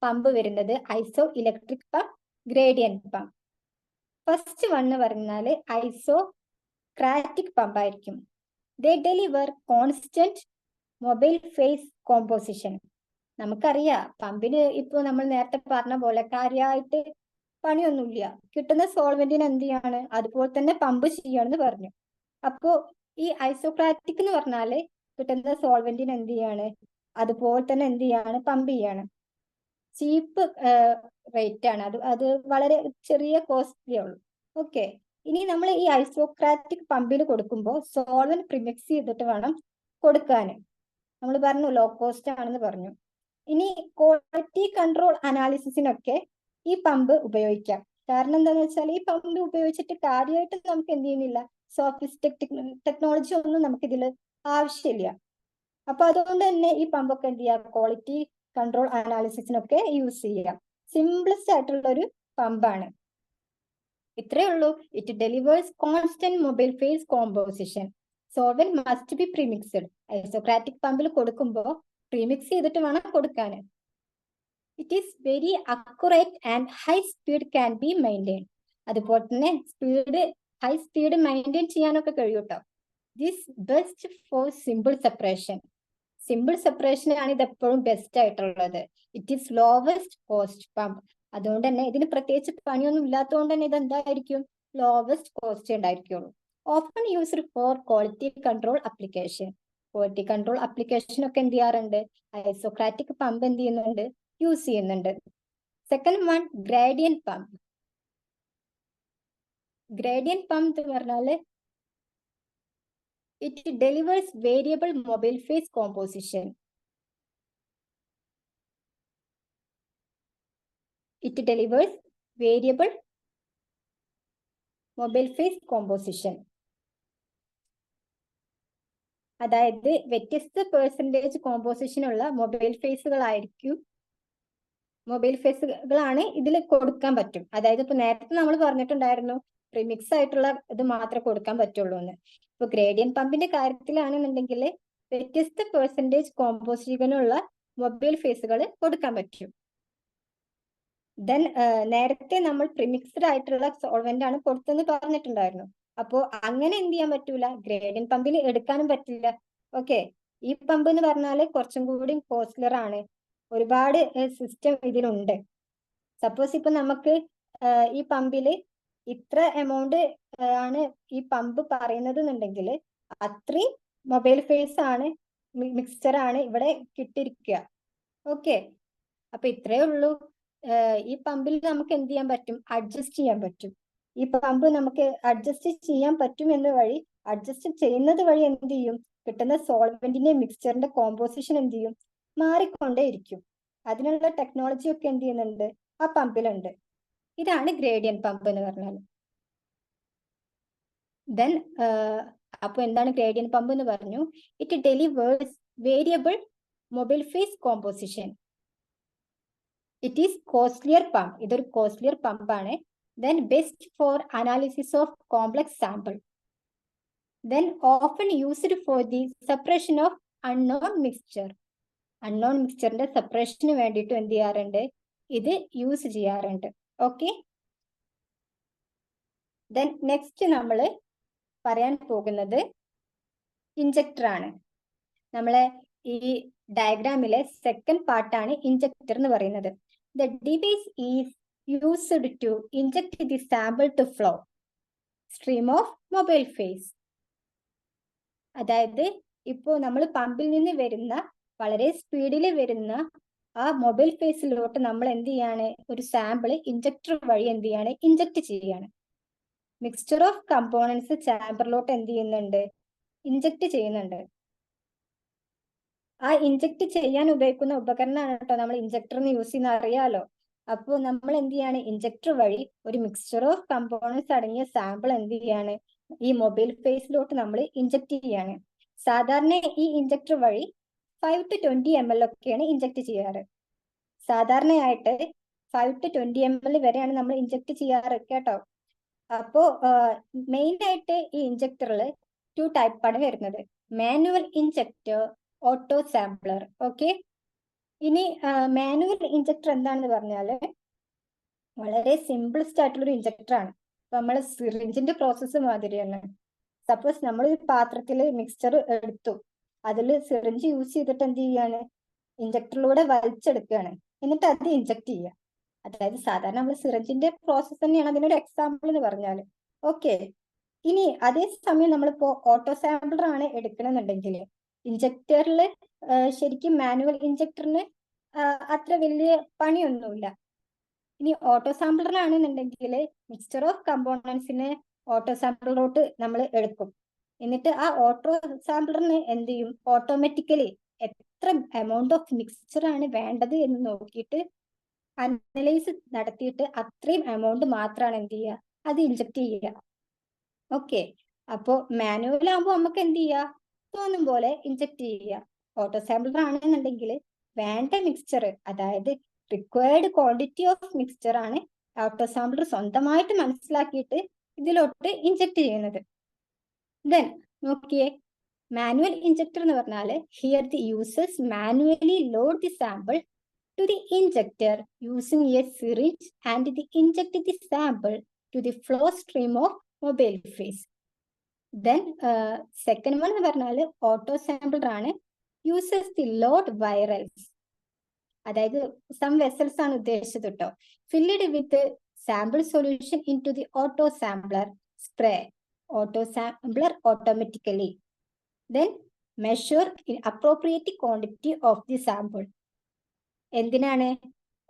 പമ്പ് വരുന്നത്, iso electric pump, gradient pump. First one എന്ന് പറഞ്ഞാല് ഐസോക്രാറ്റിക് പമ്പ് ആയിരിക്കും. They deliver constant mobile phase composition. നമുക്കറിയാം പമ്പിന് ഇപ്പൊ നമ്മൾ നേരത്തെ പറഞ്ഞ പോലെ കാര്യമായിട്ട് പണിയൊന്നുമില്ല, കിട്ടുന്ന സോൾവെന്റിന് എന്ത് ചെയ്യാണ്, അതുപോലെ തന്നെ പമ്പ് ചെയ്യാണെന്ന് പറഞ്ഞു. അപ്പോ ഈ ഐസോക്രാറ്റിക് എന്ന് പറഞ്ഞാല് കിട്ടുന്ന സോൾവെന്റിന് എന്ത് ചെയ്യാണ്, അതുപോലെ തന്നെ എന്ത് ചെയ്യാണ്, പമ്പ് ചെയ്യാണ്. ചീപ്പ് റേറ്റ് ആണ്, അത് വളരെ ചെറിയ കോസ്റ്റ്ലി ഉള്ളൂ. ഓക്കെ, ഇനി നമ്മൾ ഈ ഐസോക്രാറ്റിക് പമ്പിന് കൊടുക്കുമ്പോൾ സോൾവെന്റ് പ്രിമിക്സ് ചെയ്തിട്ട് വേണം കൊടുക്കാൻ. നമ്മൾ പറഞ്ഞു ലോ കോസ്റ്റ് ആണെന്ന് പറഞ്ഞു. ഇനി ക്വാളിറ്റി കൺട്രോൾ അനാലിസിസിനൊക്കെ ഈ പമ്പ് ഉപയോഗിക്കാം. കാരണം എന്താണെന്ന് വെച്ചാൽ ഈ പമ്പ് ഉപയോഗിച്ചിട്ട് കാര്യമായിട്ട് നമുക്ക് എന്ത് ചെയ്യുന്നില്ല, സോഫിസ്റ്റിക് ടെക്നോളജി ഒന്നും നമുക്ക് ഇതിൽ ആവശ്യമില്ല. അപ്പൊ അതുകൊണ്ട് തന്നെ ഈ പമ്പൊക്കെ എന്ത് ചെയ്യാം, ക്വാളിറ്റി കൺട്രോൾ അനാലിസിസിനൊക്കെ യൂസ് ചെയ്യാം. സിംപ്ലസ്റ്റ് ആയിട്ടുള്ള ഒരു പമ്പാണ്. ഇത്രയേ ഉള്ളൂ. It delivers constant mobile phase composition. Solvent must be premixed. Isocratic പമ്പിൽ കൊടുക്കുമ്പോൾ പ്രീമിക്സ് ചെയ്തിട്ട് വേണം കൊടുക്കാൻ. It is very accurate and high speed can be maintain. അതുപോലെ തന്നെ ഹൈ സ്പീഡ് മെയിൻറ്റെയിൻ ചെയ്യാനൊക്കെ കഴിയും കേട്ടോ. This best for simple separation. Simple separation ആണ് ഇത് എപ്പോഴും ബെസ്റ്റ് ആയിട്ടുള്ളത്. It is lowest cost pump. അതുകൊണ്ട് തന്നെ ഇതിന് പ്രത്യേകിച്ച് പണിയൊന്നും ഇല്ലാത്തതുകൊണ്ട് തന്നെ ഇത് എന്തായിരിക്കും, ലോവസ്റ്റ് കോസ്റ്റ് ഉണ്ടായിരിക്കുള്ളൂ. Often used for quality control application. Quality control application ഒക്കെ എന്ത് ചെയ്യാറുണ്ട്, ഐസോക്രാറ്റിക് പമ്പ് എന്ത് ചെയ്യുന്നുണ്ട്, യൂസ് ചെയ്യുന്നുണ്ട്. Second one, gradient pump. Gradient pump എന്ന് പറഞ്ഞാല് it delivers variable mobile phase composition. It delivers variable mobile phase composition. അതായത് വ്യത്യസ്ത പെർസെൻറ്റേജ് കോമ്പോസിഷൻ ഉള്ള മൊബൈൽ ഫേസുകളാണ് ഇതിൽ കൊടുക്കാൻ പറ്റും. അതായത് ഇപ്പൊ നേരത്തെ നമ്മൾ പറഞ്ഞിട്ടുണ്ടായിരുന്നു പ്രിമിക്സ് ആയിട്ടുള്ള ഇത് മാത്രമേ കൊടുക്കാൻ പറ്റുള്ളൂ എന്ന്. ഇപ്പൊ ഗ്രേഡിയന്റ് പമ്പിന്റെ കാര്യത്തിലാണെന്നുണ്ടെങ്കിൽ വ്യത്യസ്ത പെർസെൻറ്റേജ് കോമ്പോസിഷനുള്ള മൊബൈൽ ഫേസുകൾ കൊടുക്കാൻ പറ്റും. ദെൻ നേരത്തെ നമ്മൾ പ്രിമിക്സ്ഡ് ആയിട്ടുള്ള സോൾവെന്റ് ആണ് കൊടുത്തെന്ന് പറഞ്ഞിട്ടുണ്ടായിരുന്നു. അപ്പോ അങ്ങനെ എന്ത് ചെയ്യാൻ പറ്റൂല, ഗ്രേഡിയന്റ് പമ്പിൽ എടുക്കാനും പറ്റില്ല. ഓക്കെ, ഈ പമ്പ് എന്ന് പറഞ്ഞാൽ കുറച്ചും കൂടി കോസ്റ്റ്ലർ ആണ്. ഒരുപാട് സിസ്റ്റം ഇതിലുണ്ട്. സപ്പോസ് ഇപ്പൊ നമുക്ക് ഈ പമ്പില് ഇത്ര എമൗണ്ട് ആണ് ഈ പമ്പ് പറയുന്നത് എന്നുണ്ടെങ്കിൽ അത്രയും മൊബൈൽ ഫേസ് ആണ്, മിക്സ്ചർ ആണ് ഇവിടെ കിട്ടിയിരിക്കുക. ഓക്കെ, അപ്പൊ ഇത്രയേ ഉള്ളൂ. ഈ പമ്പിൽ നമുക്ക് എന്ത് ചെയ്യാൻ പറ്റും, അഡ്ജസ്റ്റ് ചെയ്യാൻ പറ്റും. ഈ പമ്പ് നമുക്ക് അഡ്ജസ്റ്റ് ചെയ്യാൻ പറ്റും എന്ന വഴി അഡ്ജസ്റ്റ് ചെയ്യുന്നത് വഴി എന്ത് ചെയ്യും, കിട്ടുന്ന സോൾവെന്റിന്റെ മിക്സ്ചറിന്റെ കോമ്പോസിഷൻ എന്ത് ചെയ്യും, മാറിക്കൊണ്ടേയിരിക്കും. അതിനുള്ള ടെക്നോളജി ഒക്കെ എന്ത് ചെയ്യുന്നുണ്ട്, ആ പമ്പിലുണ്ട്. ഇതാണ് ഗ്രേഡിയന്റ് പമ്പ് എന്ന് പറഞ്ഞാൽ. ദെൻ അപ്പൊ എന്താണ് ഗ്രേഡിയന്റ് പമ്പ് എന്ന് പറഞ്ഞു? It delivers variable mobile phase composition. It is costlier pump. ഇതൊരു കോസ്റ്റ്ലിയർ പമ്പാണ്. Then best for analysis of complex sample. Then often used for the separation of unknown mixture. Unknown മിക്സ്ചറിന്റെ സെപ്പറേഷന് വേണ്ടിയിട്ട് എന്ത് ചെയ്യാറുണ്ട്, ഇത് യൂസ് ചെയ്യാറുണ്ട്. ഓക്കെ. ദെൻ നെക്സ്റ്റ് നമ്മൾ പറയാൻ പോകുന്നത് ഇഞ്ചക്ടർ ആണ്. നമ്മളെ ഈ ഡയഗ്രാമിലെ സെക്കൻഡ് പാർട്ടാണ് ഇഞ്ചക്ടർ എന്ന് പറയുന്നത്. The device is used to inject the sample to flow stream of mobile phase. അതായത് ഇപ്പോൾ നമ്മൾ പമ്പിൽ നിന്ന് വരുന്ന വളരെ സ്പീഡിൽ വരുന്ന ആ മൊബൈൽ ഫേസിലോട്ട് നമ്മൾ എന്ത് ചെയ്യാണ്, ഒരു സാമ്പിൾ ഇഞ്ചക്ടർ വഴി എന്ത് ചെയ്യാണ്, ഇഞ്ചക്ട് ചെയ്യാണ്. മിക്സ്ചർ ഓഫ് കമ്പോണൻസ് ചാമ്പറിലോട്ട് എന്ത് ചെയ്യുന്നുണ്ട്, ഇഞ്ചക്ട് ചെയ്യുന്നുണ്ട്. ആ ഇഞ്ചക്ട് ചെയ്യാൻ ഉപയോഗിക്കുന്ന ഉപകരണമാണ് കേട്ടോ നമ്മൾ ഇഞ്ചക്ടർ എന്ന് യൂസ് ചെയ്യുന്ന അറിയാലോ. അപ്പോൾ നമ്മൾ എന്ത് ചെയ്യാണ്, ഇഞ്ചക്ടർ വഴി ഒരു മിക്സ്ചർ ഓഫ് കമ്പോണൻസ് അടങ്ങിയ സാമ്പിൾ എന്ത് ചെയ്യാണ്, ഈ മൊബൈൽ ഫേസിലോട്ട് നമ്മൾ ഇഞ്ചക്ട് ചെയ്യാണ്. സാധാരണ ഈ ഇഞ്ചക്ടർ വഴി 5 to 20 ml ഒക്കെയാണ് ഇഞ്ചക്ട് ചെയ്യാറ്. സാധാരണയായിട്ട് 5 to 20 ml വരെയാണ് നമ്മൾ ഇഞ്ചക്ട് ചെയ്യാറ് കേട്ടോ. അപ്പോ മെയിൻ ആയിട്ട് ഈ ഇഞ്ചക്ടറിൽ 2 ടൈപ്പാണ് വരുന്നത്, manual injector, auto sampler. Okay. ഇനി മാനുവൽ ഇഞ്ചക്ടർ എന്താണെന്ന് പറഞ്ഞാൽ വളരെ സിംപിൾസ്റ്റ് ആയിട്ടുള്ള ഒരു ഇഞ്ചക്ടർ ആണ്. അപ്പൊ നമ്മളെ സിറിഞ്ചിന്റെ പ്രോസസ്സ് മാതിരിയാണ്. സപ്പോസ് നമ്മൾ ഒരു പാത്രത്തിൽ മിക്സ്ചർ എടുത്തു, അതിൽ സിറിഞ്ച് യൂസ് ചെയ്തിട്ട് എന്ത് ചെയ്യാണ്, ഇഞ്ചക്ടറിലൂടെ വലിച്ചെടുക്കുകയാണ്, എന്നിട്ട് അത് ഇഞ്ചക്ട് ചെയ്യുക. അതായത് സാധാരണ നമ്മൾ സിറിഞ്ചിന്റെ പ്രോസസ്സ് തന്നെയാണ് അതിനൊരു എക്സാമ്പിൾ എന്ന് പറഞ്ഞാൽ. ഓക്കെ. ഇനി അതേ സമയം നമ്മളിപ്പോ ഓട്ടോ സാമ്പിളർ ആണ് എടുക്കണമെന്നുണ്ടെങ്കിൽ ഇഞ്ചക്ടറിൽ ശരിക്കും മാനുവൽ ഇഞ്ചക്ടറിന് അത്ര വലിയ പണിയൊന്നുമില്ല. ഇനി ഓട്ടോ സാമ്പിളറിലാണെന്നുണ്ടെങ്കിൽ മിക്സ്ചർ ഓഫ് കമ്പോണൻസിനെ ഓട്ടോ സാമ്പിളിലോട്ട് നമ്മൾ എടുക്കും. എന്നിട്ട് ആ ഓട്ടോ സാമ്പിളറിന് എന്ത് ചെയ്യും, ഓട്ടോമാറ്റിക്കലി എത്ര എമൗണ്ട് ഓഫ് മിക്സ്ചർ ആണ് വേണ്ടത് എന്ന് നോക്കിയിട്ട് അനലൈസ് നടത്തിയിട്ട് അത്രയും എമൗണ്ട് മാത്രമാണ് എന്ത് ചെയ്യുക, അത് ഇഞ്ചക്ട് ചെയ്യുക. ഓക്കെ. അപ്പോൾ മാനുവൽ ആകുമ്പോൾ നമുക്ക് എന്ത് ചെയ്യുക, തോന്നും പോലെ ഇഞ്ചക്ട് ചെയ്യുക. ഓട്ടോ സാമ്പിളർ ആണെന്നുണ്ടെങ്കിൽ വേണ്ട മിക്സ്ചർ, അതായത് റിക്വയർഡ് ക്വാണ്ടിറ്റി ഓഫ് മിക്സ്ചർ ആണ് ഓട്ടോ സാമ്പിളർ സ്വന്തമായിട്ട് മനസ്സിലാക്കിയിട്ട് ഇതിലോട്ട് ഇഞ്ചക്ട് ചെയ്യുന്നത്. ദെൻ നോക്കിയേ, മാനുവൽ ഇഞ്ചക്ടർ എന്ന് പറഞ്ഞാൽ here the users manually load the sample to the injector using a syringe and the inject the sample to the flow stream of mobile phase. Then second one എന്ന് പറഞ്ഞാൽ ഓട്ടോ സാമ്പിളർ ആണ്, യൂസസ് ദി ലോഡ് വൈറൽസ്. അതായത് സം വെസൽസ് ആണ് ഉദ്ദേശിച്ചത് കേട്ടോ. Filled with sample solution into the auto sampler spray auto sampler automatically. Then measure in appropriate quantity of the sample. എന്തിനാണ്,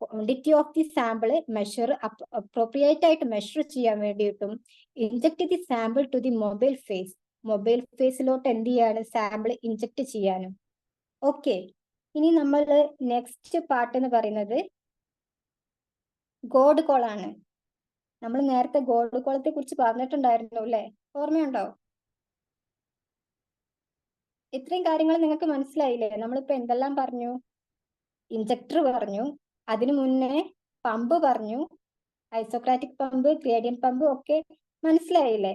quantity of the sample measure appropriate ആയിട്ട് മെഷർ ചെയ്യാൻ വേണ്ടിയിട്ടും inject the sample to the mobile phase, mobile ഫേസിലോട്ട് എന്ത് ചെയ്യാണ്, സാമ്പിൾ ഇഞ്ചക്ട് ചെയ്യാനും. ഓക്കെ. ഇനി നമ്മൾ നെക്സ്റ്റ് പാർട്ട് എന്ന് പറയുന്നത് ഗോഡ് കോൾ ആണ്. നമ്മൾ നേരത്തെ ഗോഡ് കോളത്തെ കുറിച്ച് പറഞ്ഞിട്ടുണ്ടായിരുന്നു അല്ലേ, ഓർമ്മയുണ്ടോ? ഇത്രയും കാര്യങ്ങൾ നിങ്ങൾക്ക് മനസ്സിലായില്ലേ? നമ്മളിപ്പോ എന്തെല്ലാം പറഞ്ഞു, ഇഞ്ചക്ടർ പറഞ്ഞു, അതിനു മുന്നേ പമ്പ് പറഞ്ഞു, ഐസോക്രാറ്റിക് പമ്പ്, ഗ്രേഡിയന്റ് പമ്പ് ഒക്കെ മനസ്സിലായില്ലേ?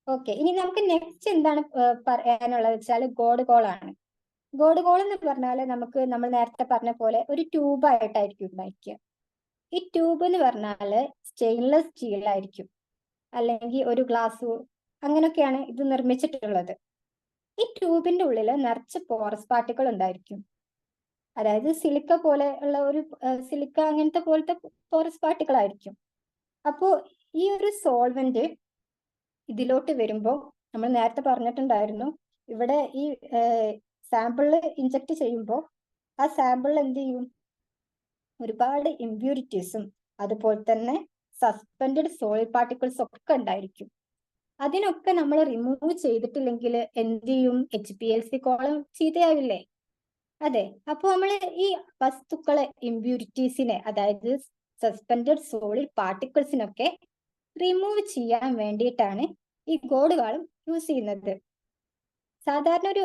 ഓക്കെ. ഇനി നമുക്ക് നെക്സ്റ്റ് എന്താണ് പറയാനുള്ളത് വെച്ചാൽ ഗോഡ് കോൾ ആണ്. ഗോഡ് കോൾ എന്ന് പറഞ്ഞാൽ നമ്മൾ നേരത്തെ പറഞ്ഞ പോലെ ഒരു ട്യൂബ് ആയിട്ടായിരിക്കും ഉണ്ടായിരിക്കുക. ഈ ട്യൂബ് എന്ന് പറഞ്ഞാൽ സ്റ്റെയിൻലെസ് സ്റ്റീൽ ആയിരിക്കും, അല്ലെങ്കിൽ ഒരു ഗ്ലാസ്, അങ്ങനെയൊക്കെയാണ് ഇത് നിർമ്മിച്ചിട്ടുള്ളത്. ഈ ട്യൂബിന്റെ ഉള്ളിൽ നിറച്ച് പോറസ് പാർട്ടിക്കിൾ ഉണ്ടായിരിക്കും. അതായത് സിലിക്ക പോലെ ഉള്ള ഒരു സിലിക്ക അങ്ങനത്തെ പോലത്തെ പോറസ് പാർട്ടിക്കിൾ ആയിരിക്കും. അപ്പോൾ ഈ ഒരു സോൾവെന്റ് ഇതിലോട്ട് വരുമ്പോൾ നമ്മൾ നേരത്തെ പറഞ്ഞിട്ടുണ്ടായിരുന്നു, ഇവിടെ ഈ സാമ്പിളിൽ ഇഞ്ചക്ട് ചെയ്യുമ്പോൾ ആ സാമ്പിളിൽ എന്ത് ചെയ്യും, ഒരുപാട് ഇമ്പ്യൂരിറ്റീസും അതുപോലെ തന്നെ സസ്പെൻഡഡ് സോയിൽ പാർട്ടിക്കിൾസ് ഒക്കെ ഉണ്ടായിരിക്കും. അതിനൊക്കെ നമ്മൾ റിമൂവ് ചെയ്തിട്ടില്ലെങ്കിൽ എന്ത് ചെയ്യും? HPLC കോളം ചീത്തയാവില്ലേ? അതെ. അപ്പൊ നമ്മൾ ഈ വസ്തുക്കളെ, ഇമ്പ്യൂരിറ്റീസിനെ, അതായത് സസ്പെൻഡഡ് സോളിഡ് പാർട്ടിക്കിൾസിനൊക്കെ റിമൂവ് ചെയ്യാൻ വേണ്ടിയിട്ടാണ് ഈ ഗോഡ് കോളം യൂസ് ചെയ്യുന്നത്. സാധാരണ ഒരു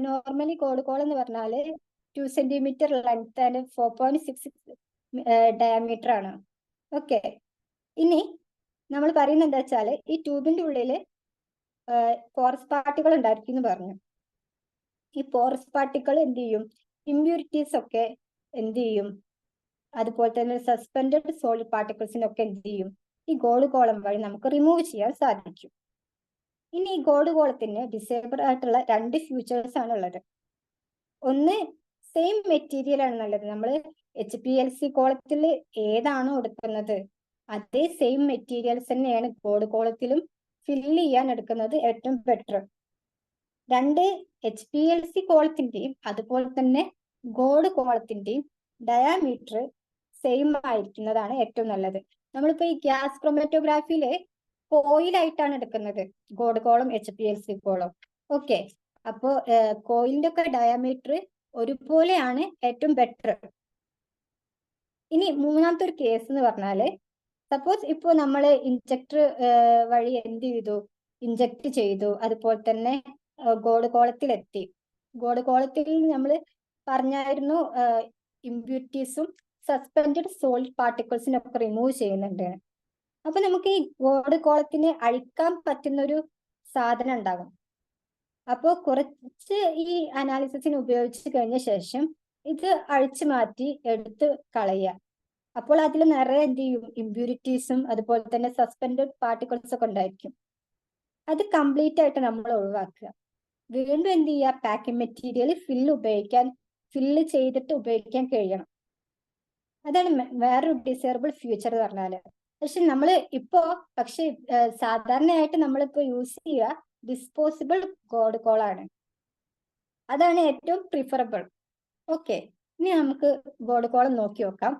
നോർമലി ഗോഡ് കോളം എന്ന് പറഞ്ഞാൽ 2 സെന്റിമീറ്റർ ലെങ്ത് ആൻഡ് 4.6 ഡയമീറ്റർ ആണ്. ഓക്കെ. ഇനി നമ്മൾ പറയുന്നത് എന്താ വെച്ചാൽ ഈ ട്യൂബിന്റെ ഉള്ളിൽ പോറസ് പാർട്ടികൾ ഉണ്ടായിരിക്കും എന്ന് പറഞ്ഞു. ഈ പോറസ് പാർട്ടികൾ എന്ത് ചെയ്യും? ഇമ്പ്യൂരിറ്റീസ് ഒക്കെ എന്ത് ചെയ്യും? അതുപോലെ തന്നെ സസ്പെൻഡഡ് സോളിഡ് പാർട്ടിക്കിൾസിനൊക്കെ എന്ത് ചെയ്യും? ഈ ഗോഡ് കോളം വഴി നമുക്ക് റിമൂവ് ചെയ്യാൻ സാധിക്കും. ഇനി ഈ ഗോഡ് കോളത്തിന് ഡിസേബിൾ ആയിട്ടുള്ള 2 ഫ്യൂച്ചേഴ്സ് ആണ് ഉള്ളത്. ഒന്ന്, സെയിം മെറ്റീരിയൽ ആണ് നല്ലത്. നമ്മൾ HPLC കോളത്തിൽ ഏതാണോ എടുക്കുന്നത് അതേ സെയിം മെറ്റീരിയൽസ് തന്നെയാണ് ഗോഡ് കോളത്തിലും ഫില്ല് ചെയ്യാൻ എടുക്കുന്നത് ഏറ്റവും ബെറ്റർ. 2, HPLC കോളത്തിന്റെയും അതുപോലെ തന്നെ ഗോഡ് കോളത്തിന്റെയും ഡയാമീറ്റർ സെയിം ആയിരിക്കുന്നതാണ് ഏറ്റവും നല്ലത്. നമ്മളിപ്പോ ഈ ഗ്യാസ് ക്രോമാറ്റോഗ്രാഫിയില് കോയിലായിട്ടാണ് എടുക്കുന്നത് God column HPLC column. Okay. അപ്പോ കോയിലിന്റെ ഒക്കെ ഡയാമീറ്റർ ഒരുപോലെയാണ് ഏറ്റവും ബെറ്റർ. ഇനി മൂന്നാമത്തെ ഒരു കേസ് എന്ന് പറഞ്ഞാല്, സപ്പോസ് ഇപ്പോ നമ്മൾ ഇൻജക്ടർ വഴി എന്ത് ചെയ്തു? ഇൻജക്ട് ചെയ്തു. അതുപോലെ തന്നെ ഗോഡ് കോളത്തിലെത്തി. ഗോഡ് കോളത്തിൽ നമ്മൾ പറഞ്ഞായിരുന്നു ഇമ്പ്യൂരിറ്റീസും സസ്പെൻഡഡ് സോളിഡ് പാർട്ടിക്കിൾസിനൊക്കെ റിമൂവ് ചെയ്യുന്നുണ്ട്. അപ്പൊ നമുക്ക് ഈ ഗോഡ് കോളത്തിന് അഴിക്കാൻ പറ്റുന്ന ഒരു സാധനം ഉണ്ടാകും. അപ്പോൾ കുറച്ച് ഈ അനാലിസിസിന് ഉപയോഗിച്ച് കഴിഞ്ഞ ശേഷം ഇത് അഴിച്ചു മാറ്റി എടുത്ത് കളയുക. അപ്പോൾ അതിൽ നിറയെ എന്ത് ചെയ്യും? ഇമ്പ്യൂരിറ്റീസും അതുപോലെ തന്നെ സസ്പെൻഡഡ് പാർട്ടിക്കിൾസ് ഒക്കെ ഉണ്ടായിരിക്കും. അത് കംപ്ലീറ്റ് ആയിട്ട് നമ്മൾ ഒഴിവാക്കുക. വീണ്ടും എന്ത് ചെയ്യുക? പാക്കിംഗ് മെറ്റീരിയൽ ഫില്ല് ചെയ്തിട്ട് ഉപയോഗിക്കാൻ കഴിയണം. അതാണ് വേറൊരു ഡിസേബിൾ ഫ്യൂച്ചർ എന്ന് പറഞ്ഞാല്. പക്ഷെ സാധാരണയായിട്ട് നമ്മളിപ്പോ യൂസ് ചെയ്യുക ഡിസ്പോസിബിൾ ഗോഡ് കോൾ ആണ്. അതാണ് ഏറ്റവും പ്രിഫറബിൾ. ഓക്കെ. ഇനി നമുക്ക് ഗോഡ് കോളം നോക്കി നോക്കാം.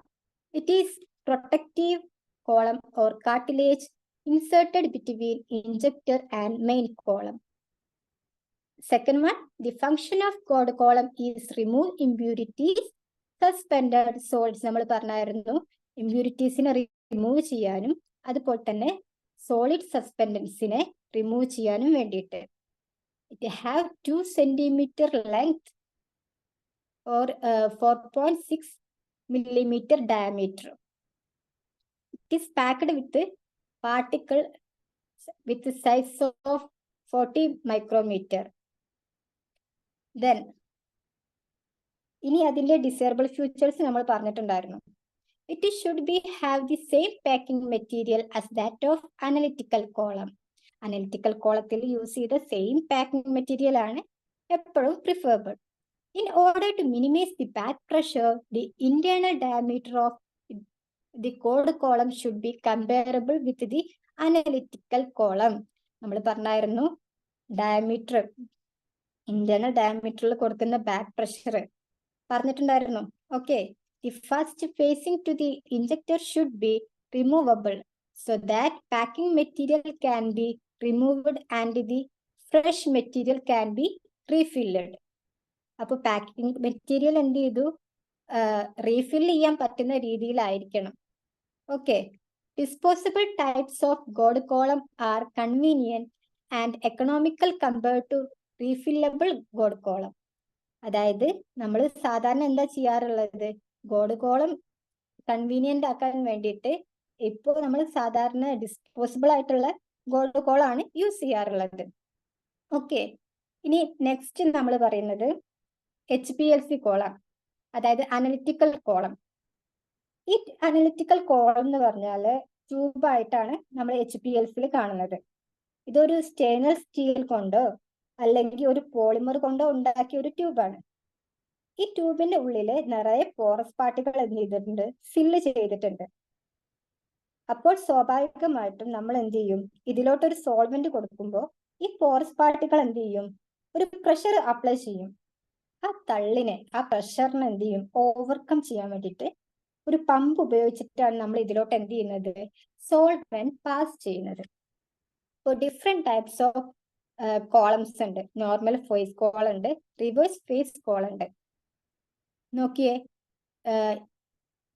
It is protective column or cartilage inserted between injector and main column. Second one, the function of God column is remove impurities, suspended solids. നമ്മൾ പറഞ്ഞായിരുന്നു ഇമ്പ്യൂരിറ്റീസിനെ റിമൂവ് ചെയ്യാനും അതുപോലെ തന്നെ സോളിഡ് സസ്പെൻഡൻസിനെ റിമൂവ് ചെയ്യാനും വേണ്ടിയിട്ട്. It have 2 centimeter length or 4.6 millimeter diameter. It is packed with particle with the size of 40 micrometer. Then ഇനി അതിന്റെ ഡിസേബിൾ ഫ്യൂച്ചേഴ്സ് നമ്മൾ പറഞ്ഞിട്ടുണ്ടായിരുന്നു. It should have the same packing material as that of analytical column. Analytical കോളത്തിൽ യൂസ് ചെയ്ത സെയിം പാക്കിംഗ് മെറ്റീരിയൽ ആണ് എപ്പോഴും preferable. In order to minimize the back pressure, the internal diameter of the God column should be comparable with the analytical column. നമ്മൾ പറഞ്ഞായിരുന്നു ഡയമീറ്റർ, ഇന്റേണൽ ഡയമീറ്ററിൽ കൊടുക്കുന്ന ബാക്ക് പ്രഷർ പറഞ്ഞിട്ടുണ്ടായിരുന്നു. Okay. The first facing to the injector should be removable so that packing material can be removed and the fresh material can be refilled. അപ്പോൾ പാക്കിംഗ് മെറ്റീരിയൽ എന്ത് ചെയ്തു? റീഫിൽ ചെയ്യാൻ പറ്റുന്ന രീതിയിലായിരിക്കണം. Okay. Disposable types of God column are convenient and economical compared to refillable God column. അതായത് നമ്മൾ സാധാരണ എന്താ ചെയ്യാറുള്ളത്? ഗോഡ് കോളം കൺവീനിയന്റ് ആക്കാൻ വേണ്ടിയിട്ട് ഇപ്പോൾ നമ്മൾ സാധാരണ ഡിസ്പോസിബിൾ ആയിട്ടുള്ള ഗോഡ് കോളാണ് യൂസ് ചെയ്യാറുള്ളത്. ഓക്കെ. ഇനി നെക്സ്റ്റ് നമ്മൾ പറയുന്നത് HPLC കോളം, അതായത് അനലിറ്റിക്കൽ കോളം. ഈ അനലിറ്റിക്കൽ കോളം എന്ന് പറഞ്ഞാൽ ട്യൂബായിട്ടാണ് നമ്മൾ HPLCയിൽ കാണുന്നത്. ഇതൊരു സ്റ്റെയിൻലെസ് സ്റ്റീൽ കൊണ്ടോ അല്ലെങ്കിൽ ഒരു പോളിമർ കൊണ്ടോ ഉണ്ടാക്കിയ ഒരു ട്യൂബാണ്. ഈ ട്യൂബിന്റെ ഉള്ളില് നിറയെ പോറസ് പാർട്ടികൾ എന്ത് ചെയ്തിട്ടുണ്ട്? ഫില്ല് ചെയ്തിട്ടുണ്ട്. അപ്പോൾ സ്വാഭാവികമായിട്ടും നമ്മൾ എന്ത് ചെയ്യും? ഇതിലോട്ടൊരു സോൾവെന്റ് കൊടുക്കുമ്പോൾ ഈ പോറസ് പാർട്ടികൾ എന്ത് ചെയ്യും? ഒരു പ്രഷർ അപ്ലൈ ചെയ്യും. ആ പ്രഷറിനെ എന്ത് ചെയ്യും? ഓവർകം ചെയ്യാൻ വേണ്ടിയിട്ട് ഒരു പമ്പ് ഉപയോഗിച്ചിട്ടാണ് നമ്മൾ ഇതിലോട്ട് എന്ത് ചെയ്യുന്നത്? സോൾവെന്റ് പാസ് ചെയ്യുന്നത്. ഇപ്പോൾ ഡിഫറെന്റ് ടൈപ്സ് ഓഫ് കോളംസ് ഉണ്ട്. നോർമൽ ഫേസ് കോളം ഉണ്ട്, റിവേഴ്സ് ഫേസ് കോളം ഉണ്ട്. നോക്കിയേ,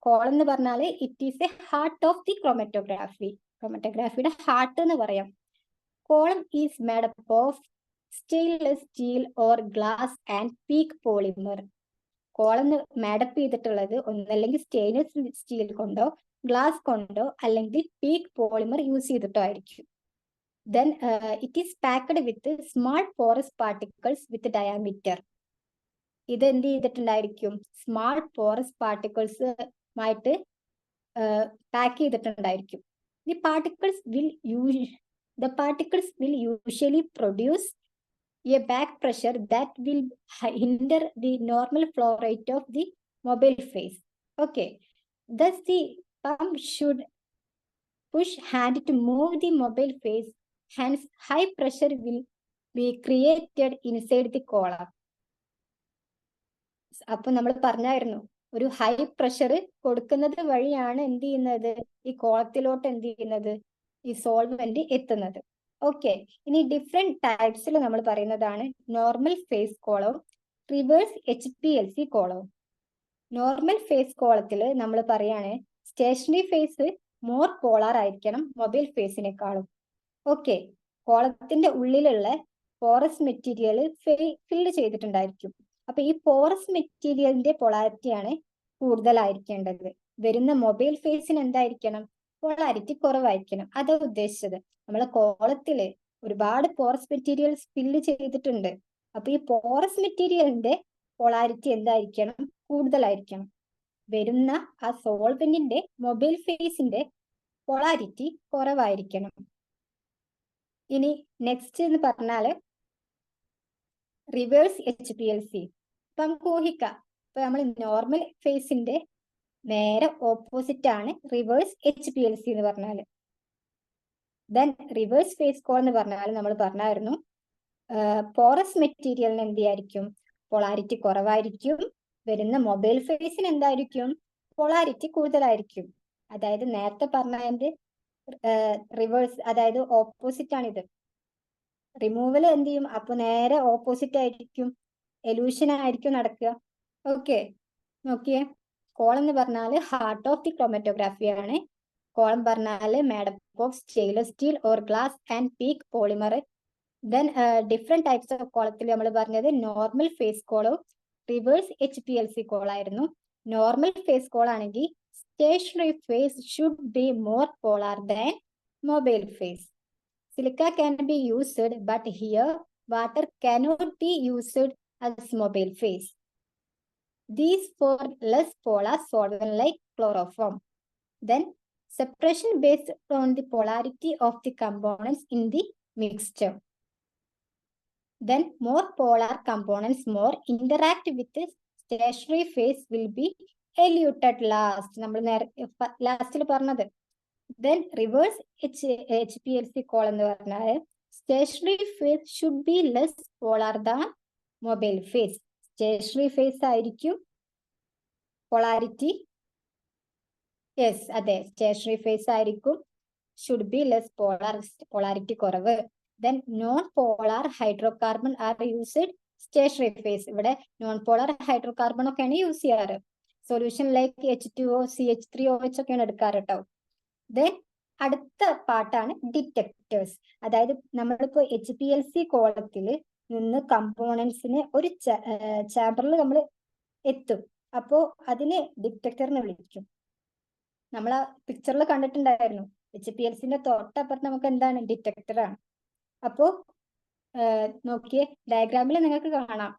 കോളം എന്ന് പറഞ്ഞാൽ it is a heart of the chromatography. ക്രോമറ്റോഗ്രാഫിയുടെ ഹാർട്ട് എന്ന് പറയാം. Column is made up of stainless steel or glass and peek polymer. Column made up ചെയ്തിട്ടുള്ളത് ഒന്നല്ലെങ്കിൽ സ്റ്റെയിൻലെസ് സ്റ്റീൽ കൊണ്ടോ ഗ്ലാസ് കൊണ്ടോ അല്ലെങ്കിൽ പീക്ക് പോളിമർ യൂസ് ചെയ്തിട്ടോ ആയിരിക്കും. Then it is packed with small porous particles with diameter. ഇത് എന്ത് ചെയ്തിട്ടുണ്ടായിരിക്കും? സ്മാൾ പോറസ് പാർട്ടിക്കിൾസ് ആയിട്ട് pack ചെയ്തിട്ടുണ്ടായിരിക്കും. The particles will usually produce a back pressure that will hinder the normal flow rate of the mobile phase. Okay, thus the pump should push hand to move the mobile phase. Hence, high pressure will be created inside the column. അപ്പൊ നമ്മൾ പറഞ്ഞായിരുന്നു, ഒരു ഹൈ പ്രഷർ കൊടുക്കുന്നത് വഴിയാണ് എന്ത് ചെയ്യുന്നത്, ഈ കോളത്തിലോട്ട് എന്ത് ചെയ്യുന്നത്, ഈ സോൾവെന്റ് എത്തുന്നത്. ഓക്കെ, ഇനി ഡിഫറെന്റ് ടൈപ്സിൽ നമ്മൾ പറയുന്നതാണ് നോർമൽ ഫേസ് കോളവും റിവേഴ്സ് HPLC കോളവും. നോർമൽ ഫേസ് കോളത്തിൽ നമ്മൾ പറയാണ് സ്റ്റേഷനറി ഫേസ് മോർ പോളാർ ആയിരിക്കണം മൊബൈൽ ഫേസിനേക്കാളും. ഓക്കെ, കോളത്തിന്റെ ഉള്ളിലുള്ള പോറസ് മെറ്റീരിയൽ ഫില്ല് ചെയ്തിട്ടുണ്ടായിരിക്കും. അപ്പൊ ഈ പോറസ് മെറ്റീരിയലിന്റെ പൊളാരിറ്റിയാണ് കൂടുതലായിരിക്കേണ്ടത്. വരുന്ന മൊബൈൽ ഫേസിന് എന്തായിരിക്കണം? പൊളാരിറ്റി കുറവായിരിക്കണം. അതാ ഉദ്ദേശിച്ചത്. നമ്മളെ കോളത്തില് ഒരുപാട് പോറസ് മെറ്റീരിയൽസ് ഫില്ല് ചെയ്തിട്ടുണ്ട്. അപ്പൊ ഈ പോറസ് മെറ്റീരിയലിന്റെ പൊളാരിറ്റി എന്തായിരിക്കണം? കൂടുതലായിരിക്കണം. വരുന്ന ആ സോൾവെന്റിന്റെ മൊബൈൽ ഫേസിന്റെ പൊളാരിറ്റി കുറവായിരിക്കണം. ഇനി നെക്സ്റ്റ് എന്ന് പറഞ്ഞാല് റിവേഴ്സ് HPLC. ഇപ്പൊ നമുക്ക് ഊഹിക്കാം, ഇപ്പൊ നമ്മൾ നോർമൽ ഫേസിന്റെ നേരെ ഓപ്പോസിറ്റ് ആണ് റിവേഴ്സ് HPLC എന്ന് പറഞ്ഞാല്. ദെൻ റിവേഴ്സ് ഫേസ് കോൾ എന്ന് പറഞ്ഞാൽ നമ്മൾ പറഞ്ഞായിരുന്നു പോറസ് മെറ്റീരിയലിന് എന്തായിരിക്കും? പൊളാരിറ്റി കുറവായിരിക്കും. വരുന്ന മൊബൈൽ ഫേസിന് എന്തായിരിക്കും? പൊളാരിറ്റി കൂടുതലായിരിക്കും. അതായത് നേരത്തെ പറഞ്ഞതിന്റെ റിവേഴ്സ്, അതായത് ഓപ്പോസിറ്റ് ആണിത്. റിമൂവൽ എന്ത് ചെയ്യും? അപ്പൊ നേരെ ഓപ്പോസിറ്റ് ആയിരിക്കും, എലൂഷൻ ആയിരിക്കും നടക്കുക. ഓക്കെ, നോക്കിയേ, കോളം എന്ന് പറഞ്ഞാല് ഹാർട്ട് ഓഫ് ദി ക്രോമറ്റോഗ്രാഫി ആണ്. കോളം പറഞ്ഞാല് made up of stainless steel or glass and peek polymer. Then different types of കോളത്തിൽ നമ്മൾ പറഞ്ഞത് നോർമൽ ഫേസ് കോളും റിവേഴ്സ് HPLC കോളായിരുന്നു. നോർമൽ ഫേസ് കോൾ ആണെങ്കിൽ stationary phase should be more polar than mobile phase. Silica can be used, but here water cannot be used as mobile phase. These for less polar solvent like chloroform. Then separation based on the polarity of the components in the mixture. Then more polar components more interact with the stationary phase will be eluted last. നമ്മൾ ലാസ്റ്റിൽ പറഞ്ഞത്. Then reverse HPLC കോൾ എന്ന് പറഞ്ഞാൽ stationary phase should be less polar than mobile phase. Stationary phase ആയിരിക്കും പൊളാരിറ്റി, യെസ് അതെ, സ്റ്റേഷനറി ഫേസ് ആയിരിക്കും should be less polar, polarity കുറവ്. Then non polar hydrocarbon are used stationary phase. ഇവിടെ നോൺ പോളാർ ഹൈഡ്രോകാർബൺ ഒക്കെയാണ് യൂസ് ചെയ്യാറ്. സൊല്യൂഷൻ ലൈക്ക് H2O, CH3OH ഒക്കെയാണ് എടുക്കാറ് കേട്ടോ. ദെൻ അടുത്ത പാർട്ടാണ് ഡിറ്റക്ടേഴ്സ്. അതായത് നമ്മളിപ്പോ HPLC കോളത്തിൽ നിന്ന് കമ്പോണൻസിന് ഒരു ചാമ്പറിൽ നമ്മൾ എത്തും. അപ്പോ അതിനെ ഡിറ്റക്ടർ എന്ന് വിളിക്കും. നമ്മൾ ആ പിക്ചറിൽ കണ്ടിട്ടുണ്ടായിരുന്നു, HPLCന്റെ തൊട്ടപ്പുറത്ത് നമുക്ക് എന്താണ്? ഡിറ്റക്ടർ ആണ്. അപ്പോ നോക്കിയേ, ഡയഗ്രാമിൽ നിങ്ങൾക്ക് കാണാം,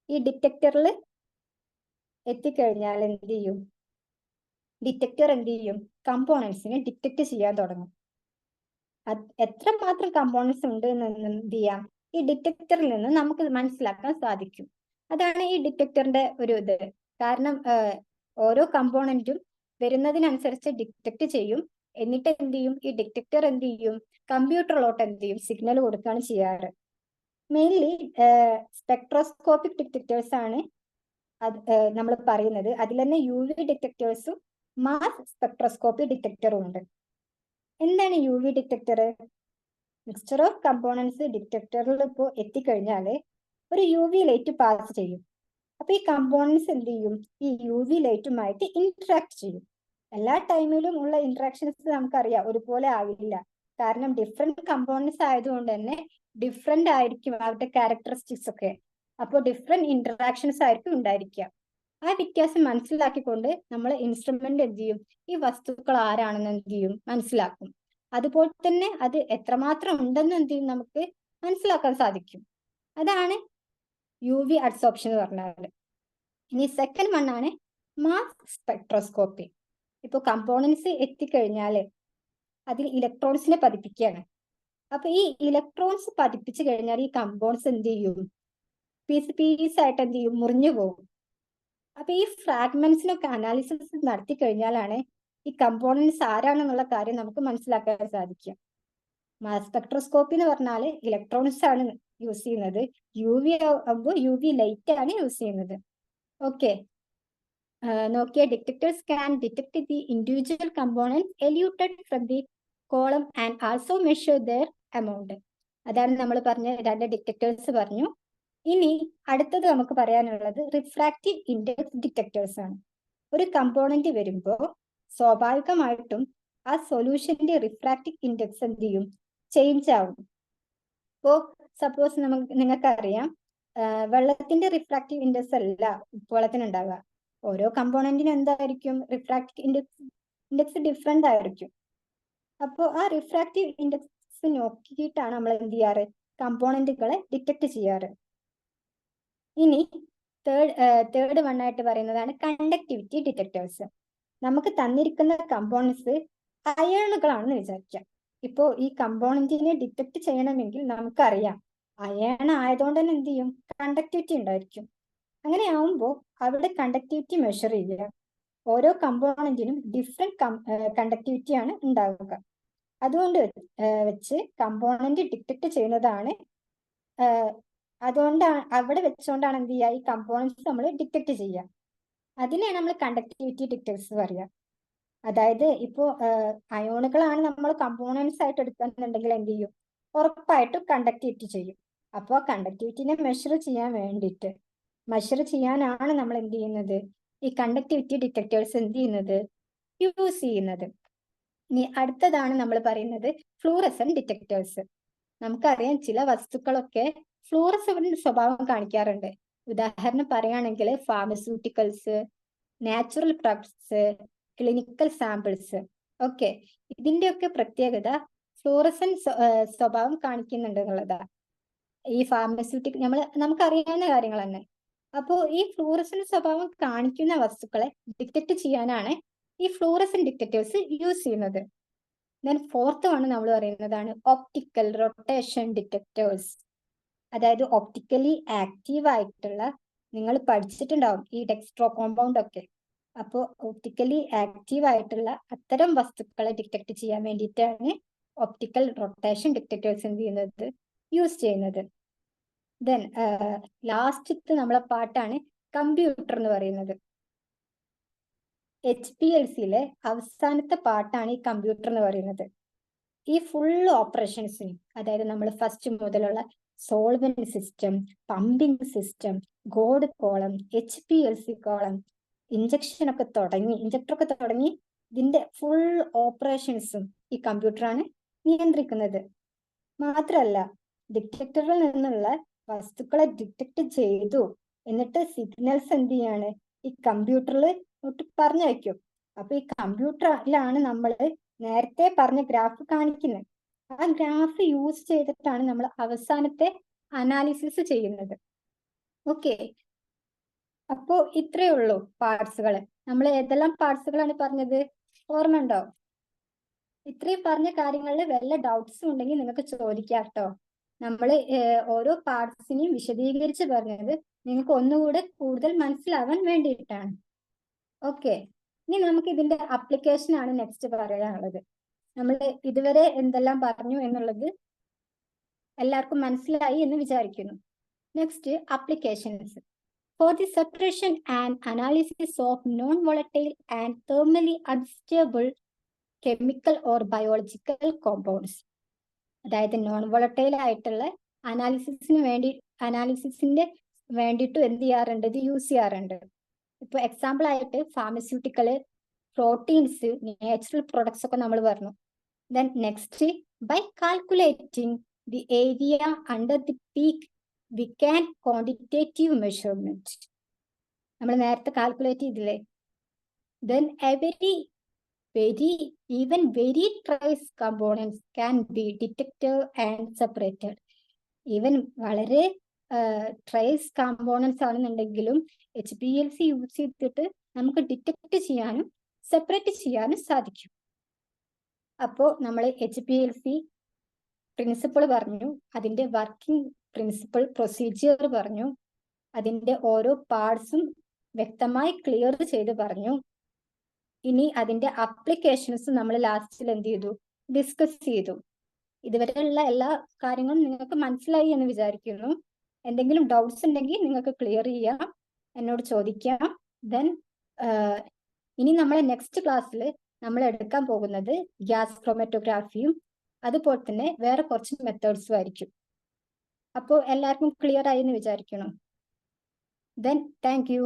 ഈ ഡിറ്റക്ടറിൽ എത്തിക്കഴിഞ്ഞാൽ എന്ത് ചെയ്യും? ഡിറ്റക്ടർ എന്ത് ചെയ്യും? കമ്പോണൻസിനെ ഡിറ്റക്ട് ചെയ്യാൻ തുടങ്ങും. എത്രമാത്രം കമ്പോണൻസ് ഉണ്ട് എന്ന് എന്ത് ചെയ്യാം? ഈ ഡിറ്റക്ടറിൽ നിന്ന് നമുക്ക് മനസ്സിലാക്കാൻ സാധിക്കും. അതാണ് ഈ ഡിറ്റക്ടറിന്റെ ഒരു ഇത്. കാരണം ഓരോ കമ്പോണന്റും വരുന്നതിനനുസരിച്ച് ഡിറ്റക്ട് ചെയ്യും. എന്നിട്ട് എന്ത് ചെയ്യും? ഈ ഡിറ്റക്ടർ എന്ത് ചെയ്യും? കമ്പ്യൂട്ടറിലോട്ട് എന്ത് ചെയ്യും? സിഗ്നൽ കൊടുക്കുകയാണ് ചെയ്യാറ്. മെയിൻലി സ്പെക്ട്രോസ്കോപ്പിക് ഡിറ്റക്ടേഴ്സ് ആണ് നമ്മൾ പറയുന്നത്. അതിൽ തന്നെ UV ഡിറ്റക്ടേഴ്സും മാസ് സ്പെക്ട്രോസ്കോപ്പി ഡിറ്റക്ടറും ഉണ്ട്. എന്താണ് UV detector? Mixture of components ഡിറ്റക്ടറിൽ ഇപ്പോൾ എത്തിക്കഴിഞ്ഞാൽ ഒരു UV ലൈറ്റ് പാസ് ചെയ്യും. അപ്പൊ ഈ കമ്പോണൻസ് എന്ത് ചെയ്യും? ഈ UV ലൈറ്റുമായിട്ട് ഇന്ററാക്ട് ചെയ്യും. എല്ലാ ടൈമിലും ഉള്ള ഇന്ററാക്ഷൻസ് നമുക്കറിയാം ഒരുപോലെ ആവില്ല. കാരണം ഡിഫറെന്റ് കമ്പോണൻസ് ആയതുകൊണ്ട് തന്നെ ഡിഫറെന്റ് ആയിരിക്കും അവരുടെ ക്യാരക്ടറിസ്റ്റിക്സ് ഒക്കെ. അപ്പോൾ ഡിഫറെന്റ് ഇന്ററാക്ഷൻസ് ആയിരിക്കും ഉണ്ടായിരിക്കുക. ആ വ്യത്യാസം മനസ്സിലാക്കിക്കൊണ്ട് നമ്മൾ ഇൻസ്ട്രുമെന്റ് എന്ത് ചെയ്യും? ഈ വസ്തുക്കൾ ആരാണെന്ന് എന്ത് ചെയ്യും? മനസ്സിലാക്കും. അതുപോലെ തന്നെ അത് എത്രമാത്രം ഉണ്ടെന്ന് എന്ത് ചെയ്യും? നമുക്ക് മനസ്സിലാക്കാൻ സാധിക്കും. അതാണ് UV അഡ്സോർപ്ഷൻ എന്ന് പറഞ്ഞാൽ. ഇനി സെക്കൻഡ് വൺ ആണ് മാസ് സ്പെക്ട്രോസ്കോപ്പി. ഇപ്പൊ കമ്പോണൻസ് എത്തിക്കഴിഞ്ഞാല് അതിൽ ഇലക്ട്രോൺസിനെ പതിപ്പിക്കുകയാണ്. അപ്പൊ ഈ ഇലക്ട്രോൺസ് പതിപ്പിച്ചു കഴിഞ്ഞാൽ ഈ കമ്പോണൻസ് എന്ത് ചെയ്യും? പീസ് ആയിട്ട് എന്ത് ചെയ്യും? മുറിഞ്ഞു പോകും. അപ്പൊ ഈ ഫ്രാഗ്മെന്റ്സിനൊക്കെ അനാലിസിസ് നടത്തി കഴിഞ്ഞാലാണ് ഈ കമ്പോണൻസ് ആരാണെന്നുള്ള കാര്യം നമുക്ക് മനസ്സിലാക്കാൻ സാധിക്കുക. മാസ് സ്പെക്ട്രോസ്കോപ്പി എന്ന് പറഞ്ഞാൽ ഇലക്ട്രോൺസ് ആണ് യൂസ് ചെയ്യുന്നത്. UV ആകുമ്പോൾ UV ലൈറ്റ് ആണ് യൂസ് ചെയ്യുന്നത്. ഓക്കെ, നോക്കിയ detectors can detect the individual components eluted from the column and also measure their amount. അതാണ് നമ്മൾ പറഞ്ഞ രണ്ട് ഡിറ്റക്ടേഴ്സ് പറഞ്ഞു. ഇനി അടുത്തത് നമുക്ക് പറയാനുള്ളത് റിഫ്രാക്റ്റീവ് ഇൻഡെക്സ് ഡിറ്റക്ടേഴ്സ് ആണ്. ഒരു കമ്പോണന്റ് വരുമ്പോൾ സ്വാഭാവികമായിട്ടും ആ സൊല്യൂഷന്റെ റിഫ്രാക്റ്റീവ് ഇൻഡെക്സ് എന്ത് ചെയ്യും? ചേഞ്ച് ആവും. ഇപ്പോ സപ്പോസ് നിങ്ങൾക്കറിയാം വെള്ളത്തിന്റെ റിഫ്രാക്റ്റീവ് ഇൻഡെക്സ് അല്ല ഉപ്പുവെള്ളത്തിന് ഉണ്ടാവുക. ഓരോ കമ്പോണന്റിനും എന്തായിരിക്കും? റിഫ്രാക്റ്റീവ് ഇൻഡെക്സ് ഡിഫറെന്റ് ആയിരിക്കും. അപ്പോൾ ആ റിഫ്രാക്റ്റീവ് ഇൻഡെക്സ് നോക്കിയിട്ടാണ് നമ്മൾ എന്ത് ചെയ്യാറ്? കമ്പോണന്റുകളെ ഡിറ്റക്ട് ചെയ്യാറ്. ഇനി തേർഡ് വൺ ആയിട്ട് പറയുന്നതാണ് കണ്ടക്ടിവിറ്റി ഡിറ്റക്ടേഴ്സ്. നമുക്ക് തന്നിരിക്കുന്ന കമ്പോണൻസ് അയേണുകളാണെന്ന് വിചാരിക്കാം. ഇപ്പോ ഈ കമ്പോണന്റിനെ ഡിറ്റക്ട് ചെയ്യണമെങ്കിൽ നമുക്കറിയാം അയേൺ ആയതുകൊണ്ട് തന്നെ എന്ത് ചെയ്യും? കണ്ടക്ടിവിറ്റി ഉണ്ടായിരിക്കും. അങ്ങനെ ആവുമ്പോൾ അവിടെ കണ്ടക്ടിവിറ്റി മെഷർ ചെയ്യുക. ഓരോ കമ്പോണന്റിനും ഡിഫറെന്റ് കണ്ടക്ടിവിറ്റി ആണ് ഉണ്ടാവുക. അതുകൊണ്ട് വെച്ച് കമ്പോണന്റ് ഡിറ്റക്ട് ചെയ്യുന്നതാണ്. അതുകൊണ്ടാണ് അവിടെ വെച്ചുകൊണ്ടാണ് എന്ത് ചെയ്യുക? ഈ കമ്പോണൻസ് നമ്മൾ ഡിറ്റക്ട് ചെയ്യുക. അതിനെയാണ് നമ്മൾ കണ്ടക്ടിവിറ്റി ഡിറ്റക്ടേഴ്സ് പറയുക. അതായത് ഇപ്പോ അയോണുകളാണ് നമ്മൾ കമ്പോണൻസ് ആയിട്ട് എടുക്കുന്നുണ്ടെങ്കിൽ എന്ത് ചെയ്യും? ഉറപ്പായിട്ടും കണ്ടക്ടിവിറ്റി ചെയ്യും. അപ്പോൾ കണ്ടക്ടിവിറ്റിനെ മെഷർ ചെയ്യാനാണ് നമ്മൾ എന്ത് ചെയ്യുന്നത്? ഈ കണ്ടക്ടിവിറ്റി ഡിറ്റക്ടേഴ്സ് എന്ത് ചെയ്യുന്നത്? യൂസ് ചെയ്യുന്നത്. ഇനി അടുത്തതാണ് നമ്മൾ പറയുന്നത് ഫ്ലൂറസെന്റ് ഡിറ്റക്ടേഴ്സ്. നമുക്കറിയാം ചില വസ്തുക്കളൊക്കെ ഫ്ലൂറസെന്റ് സ്വഭാവം കാണിക്കാറുണ്ട്. ഉദാഹരണം പറയുകയാണെങ്കിൽ pharmaceuticals, natural products, clinical samples. Okay, ഇതിന്റെയൊക്കെ പ്രത്യേകത ഫ്ലൂറസെന്റ് സ്വഭാവം കാണിക്കുന്നുണ്ട് എന്നുള്ളതാണ്. ഈ നമുക്കറിയാവുന്ന കാര്യങ്ങൾ തന്നെ. അപ്പോൾ ഈ ഫ്ലൂറസെന്റ് സ്വഭാവം കാണിക്കുന്ന വസ്തുക്കളെ ഡിറ്റക്ട് ചെയ്യാനാണ് ഈ ഫ്ലൂറസെന്റ് ഡിറ്റക്ടേഴ്സ് യൂസ് ചെയ്യുന്നത്. ദെൻ ഫോർത്ത് ആണ് നമ്മൾ പറയുന്നതാണ് ഓപ്റ്റിക്കൽ റൊട്ടേഷൻ ഡിറ്റക്ടേഴ്സ്. അതായത് ഒപ്റ്റിക്കലി ആക്റ്റീവ് ആയിട്ടുള്ള, നിങ്ങൾ പഠിച്ചിട്ടുണ്ടാവും ഈ ഡെക്സ്ട്രോ കോമ്പൗണ്ട് ഒക്കെ. അപ്പോൾ ഒപ്റ്റിക്കലി ആക്റ്റീവ് ആയിട്ടുള്ള അത്തരം വസ്തുക്കളെ ഡിറ്റക്ട് ചെയ്യാൻ വേണ്ടിയിട്ടാണ് ഒപ്റ്റിക്കൽ റൊട്ടേഷൻ ഡിറ്റക്ടേഴ്സ് എന്ത് ചെയ്യുന്നത്? യൂസ് ചെയ്യുന്നത്. ദെൻ ലാസ്റ്റത്തെ നമ്മളെ പാട്ടാണ് കമ്പ്യൂട്ടർ എന്ന് പറയുന്നത്. HPLCയിലെ അവസാനത്തെ പാട്ടാണ് ഈ കമ്പ്യൂട്ടർ എന്ന് പറയുന്നത്. ഈ ഫുൾ ഓപ്പറേഷൻസിന്, അതായത് നമ്മൾ ഫസ്റ്റ് മുതലുള്ള solvent system, pumping system, guard column, HPLC column, ഇഞ്ചക്ടറൊക്കെ തുടങ്ങി ഇതിന്റെ ഫുൾ ഓപ്പറേഷൻസും ഈ കമ്പ്യൂട്ടറാണ് നിയന്ത്രിക്കുന്നത്. മാത്രമല്ല ഡിറ്റക്ടറിൽ നിന്നുള്ള വസ്തുക്കളെ ഡിറ്റക്ട് ചെയ്തു എന്നിട്ട് സിഗ്നൽസ് എന്ത് ചെയ്യാണ്? ഈ കമ്പ്യൂട്ടറിൽ പറഞ്ഞയക്കും. അപ്പൊ ഈ കമ്പ്യൂട്ടറിലാണ് നമ്മൾ നേരത്തെ പറഞ്ഞ ഗ്രാഫ് കാണിക്കുന്നത്. ആ ഗ്രാഫ് യൂസ് ചെയ്തിട്ടാണ് നമ്മൾ അവസാനത്തെ അനാലിസിസ് ചെയ്യുന്നത്. ഓക്കെ, അപ്പോ ഇത്രയേ ഉള്ളൂ പാർട്സുകൾ. നമ്മൾ ഏതെല്ലാം പാർട്സുകളാണ് പറഞ്ഞത്? ഓർമ്മ ഉണ്ടോ? ഇത്രയും പറഞ്ഞ കാര്യങ്ങളിൽ വല്ല ഡൗട്ട്സും ഉണ്ടെങ്കിൽ നിങ്ങൾക്ക് ചോദിക്കാം കേട്ടോ. നമ്മൾ ഓരോ പാർട്സിനെയും വിശദീകരിച്ച് പറഞ്ഞത് നിങ്ങൾക്ക് ഒന്നുകൂടെ കൂടുതൽ മനസ്സിലാവാൻ വേണ്ടിയിട്ടാണ്. ഓക്കെ, ഇനി നമുക്ക് ഇതിന്റെ അപ്ലിക്കേഷൻ ആണ് നെക്സ്റ്റ് പറയാനുള്ളത്. നമ്മൾ ഇതുവരെ എന്തെല്ലാം പറഞ്ഞു എന്നുള്ളത് എല്ലാവർക്കും മനസ്സിലായി എന്ന് വിചാരിക്കുന്നു. Next applications. For the separation and analysis of non-volatile and thermally unstable chemical or biological compounds. അതായത് നോൺ വോളറ്റൈൽ ആയിട്ടുള്ള അനാലിസിസിന്റെ വേണ്ടിയിട്ട് എന്ത് ചെയ്യാറുണ്ട്, ഇത് യൂസ് ചെയ്യാറുണ്ട്. ഇപ്പൊ എക്സാമ്പിൾ ആയിട്ട് ഫാർമസ്യൂട്ടിക്കല്, പ്രോട്ടീൻസ്, നാച്ചുറൽ പ്രൊഡക്ട്സ് ഒക്കെ നമ്മൾ പറഞ്ഞു. Then next, by calculating the area under the peak we can quantitative measurement. നമ്മൾ നേരത്തെ കാൽക്കുലേറ്റ് ചെയ്തില്ലേ. Then even very trace components can be detected and separated. Even വളരെ ട്രേസ് കമ്പോണൻസ് ആണെന്നുണ്ടെങ്കിലും HPLC യൂസ് ചെയ്തിട്ട് നമുക്ക് ഡിറ്റക്ട് ചെയ്യാനും സെപ്പറേറ്റ് ചെയ്യാനും സാധിക്കും. അപ്പോൾ നമ്മൾ HPLC പ്രിൻസിപ്പിൾ പറഞ്ഞു, അതിന്റെ വർക്കിംഗ് പ്രിൻസിപ്പിൾ പ്രൊസീജിയർ പറഞ്ഞു, അതിന്റെ ഓരോ പാർട്സും വ്യക്തമായി ക്ലിയർ ചെയ്ത് പറഞ്ഞു. ഇനി അതിന്റെ അപ്ലിക്കേഷൻസ് നമ്മൾ ലാസ്റ്റിൽ എന്ത് ചെയ്തു, ഡിസ്കസ് ചെയ്തു. ഇതുവരെയുള്ള എല്ലാ കാര്യങ്ങളും നിങ്ങൾക്ക് മനസ്സിലായി എന്ന് വിചാരിക്കുന്നു. എന്തെങ്കിലും ഡൗട്ട്സ് ഉണ്ടെങ്കിൽ നിങ്ങൾക്ക് ക്ലിയർ ചെയ്യാം, എന്നോട് ചോദിക്കാം. ദെൻ ഇനി നമ്മളെ നെക്സ്റ്റ് ക്ലാസ്സിൽ നമ്മൾ എടുക്കാൻ പോകുന്നത് ഗ്യാസ് ക്രോമറ്റോഗ്രാഫിയും അതുപോലെ തന്നെ വേറെ കുറച്ച് മെത്തേഡ്സും ആയിരിക്കും. അപ്പോൾ എല്ലാവർക്കും ക്ലിയർ ആയി എന്ന് വിചാരിക്കണം. Then thank you.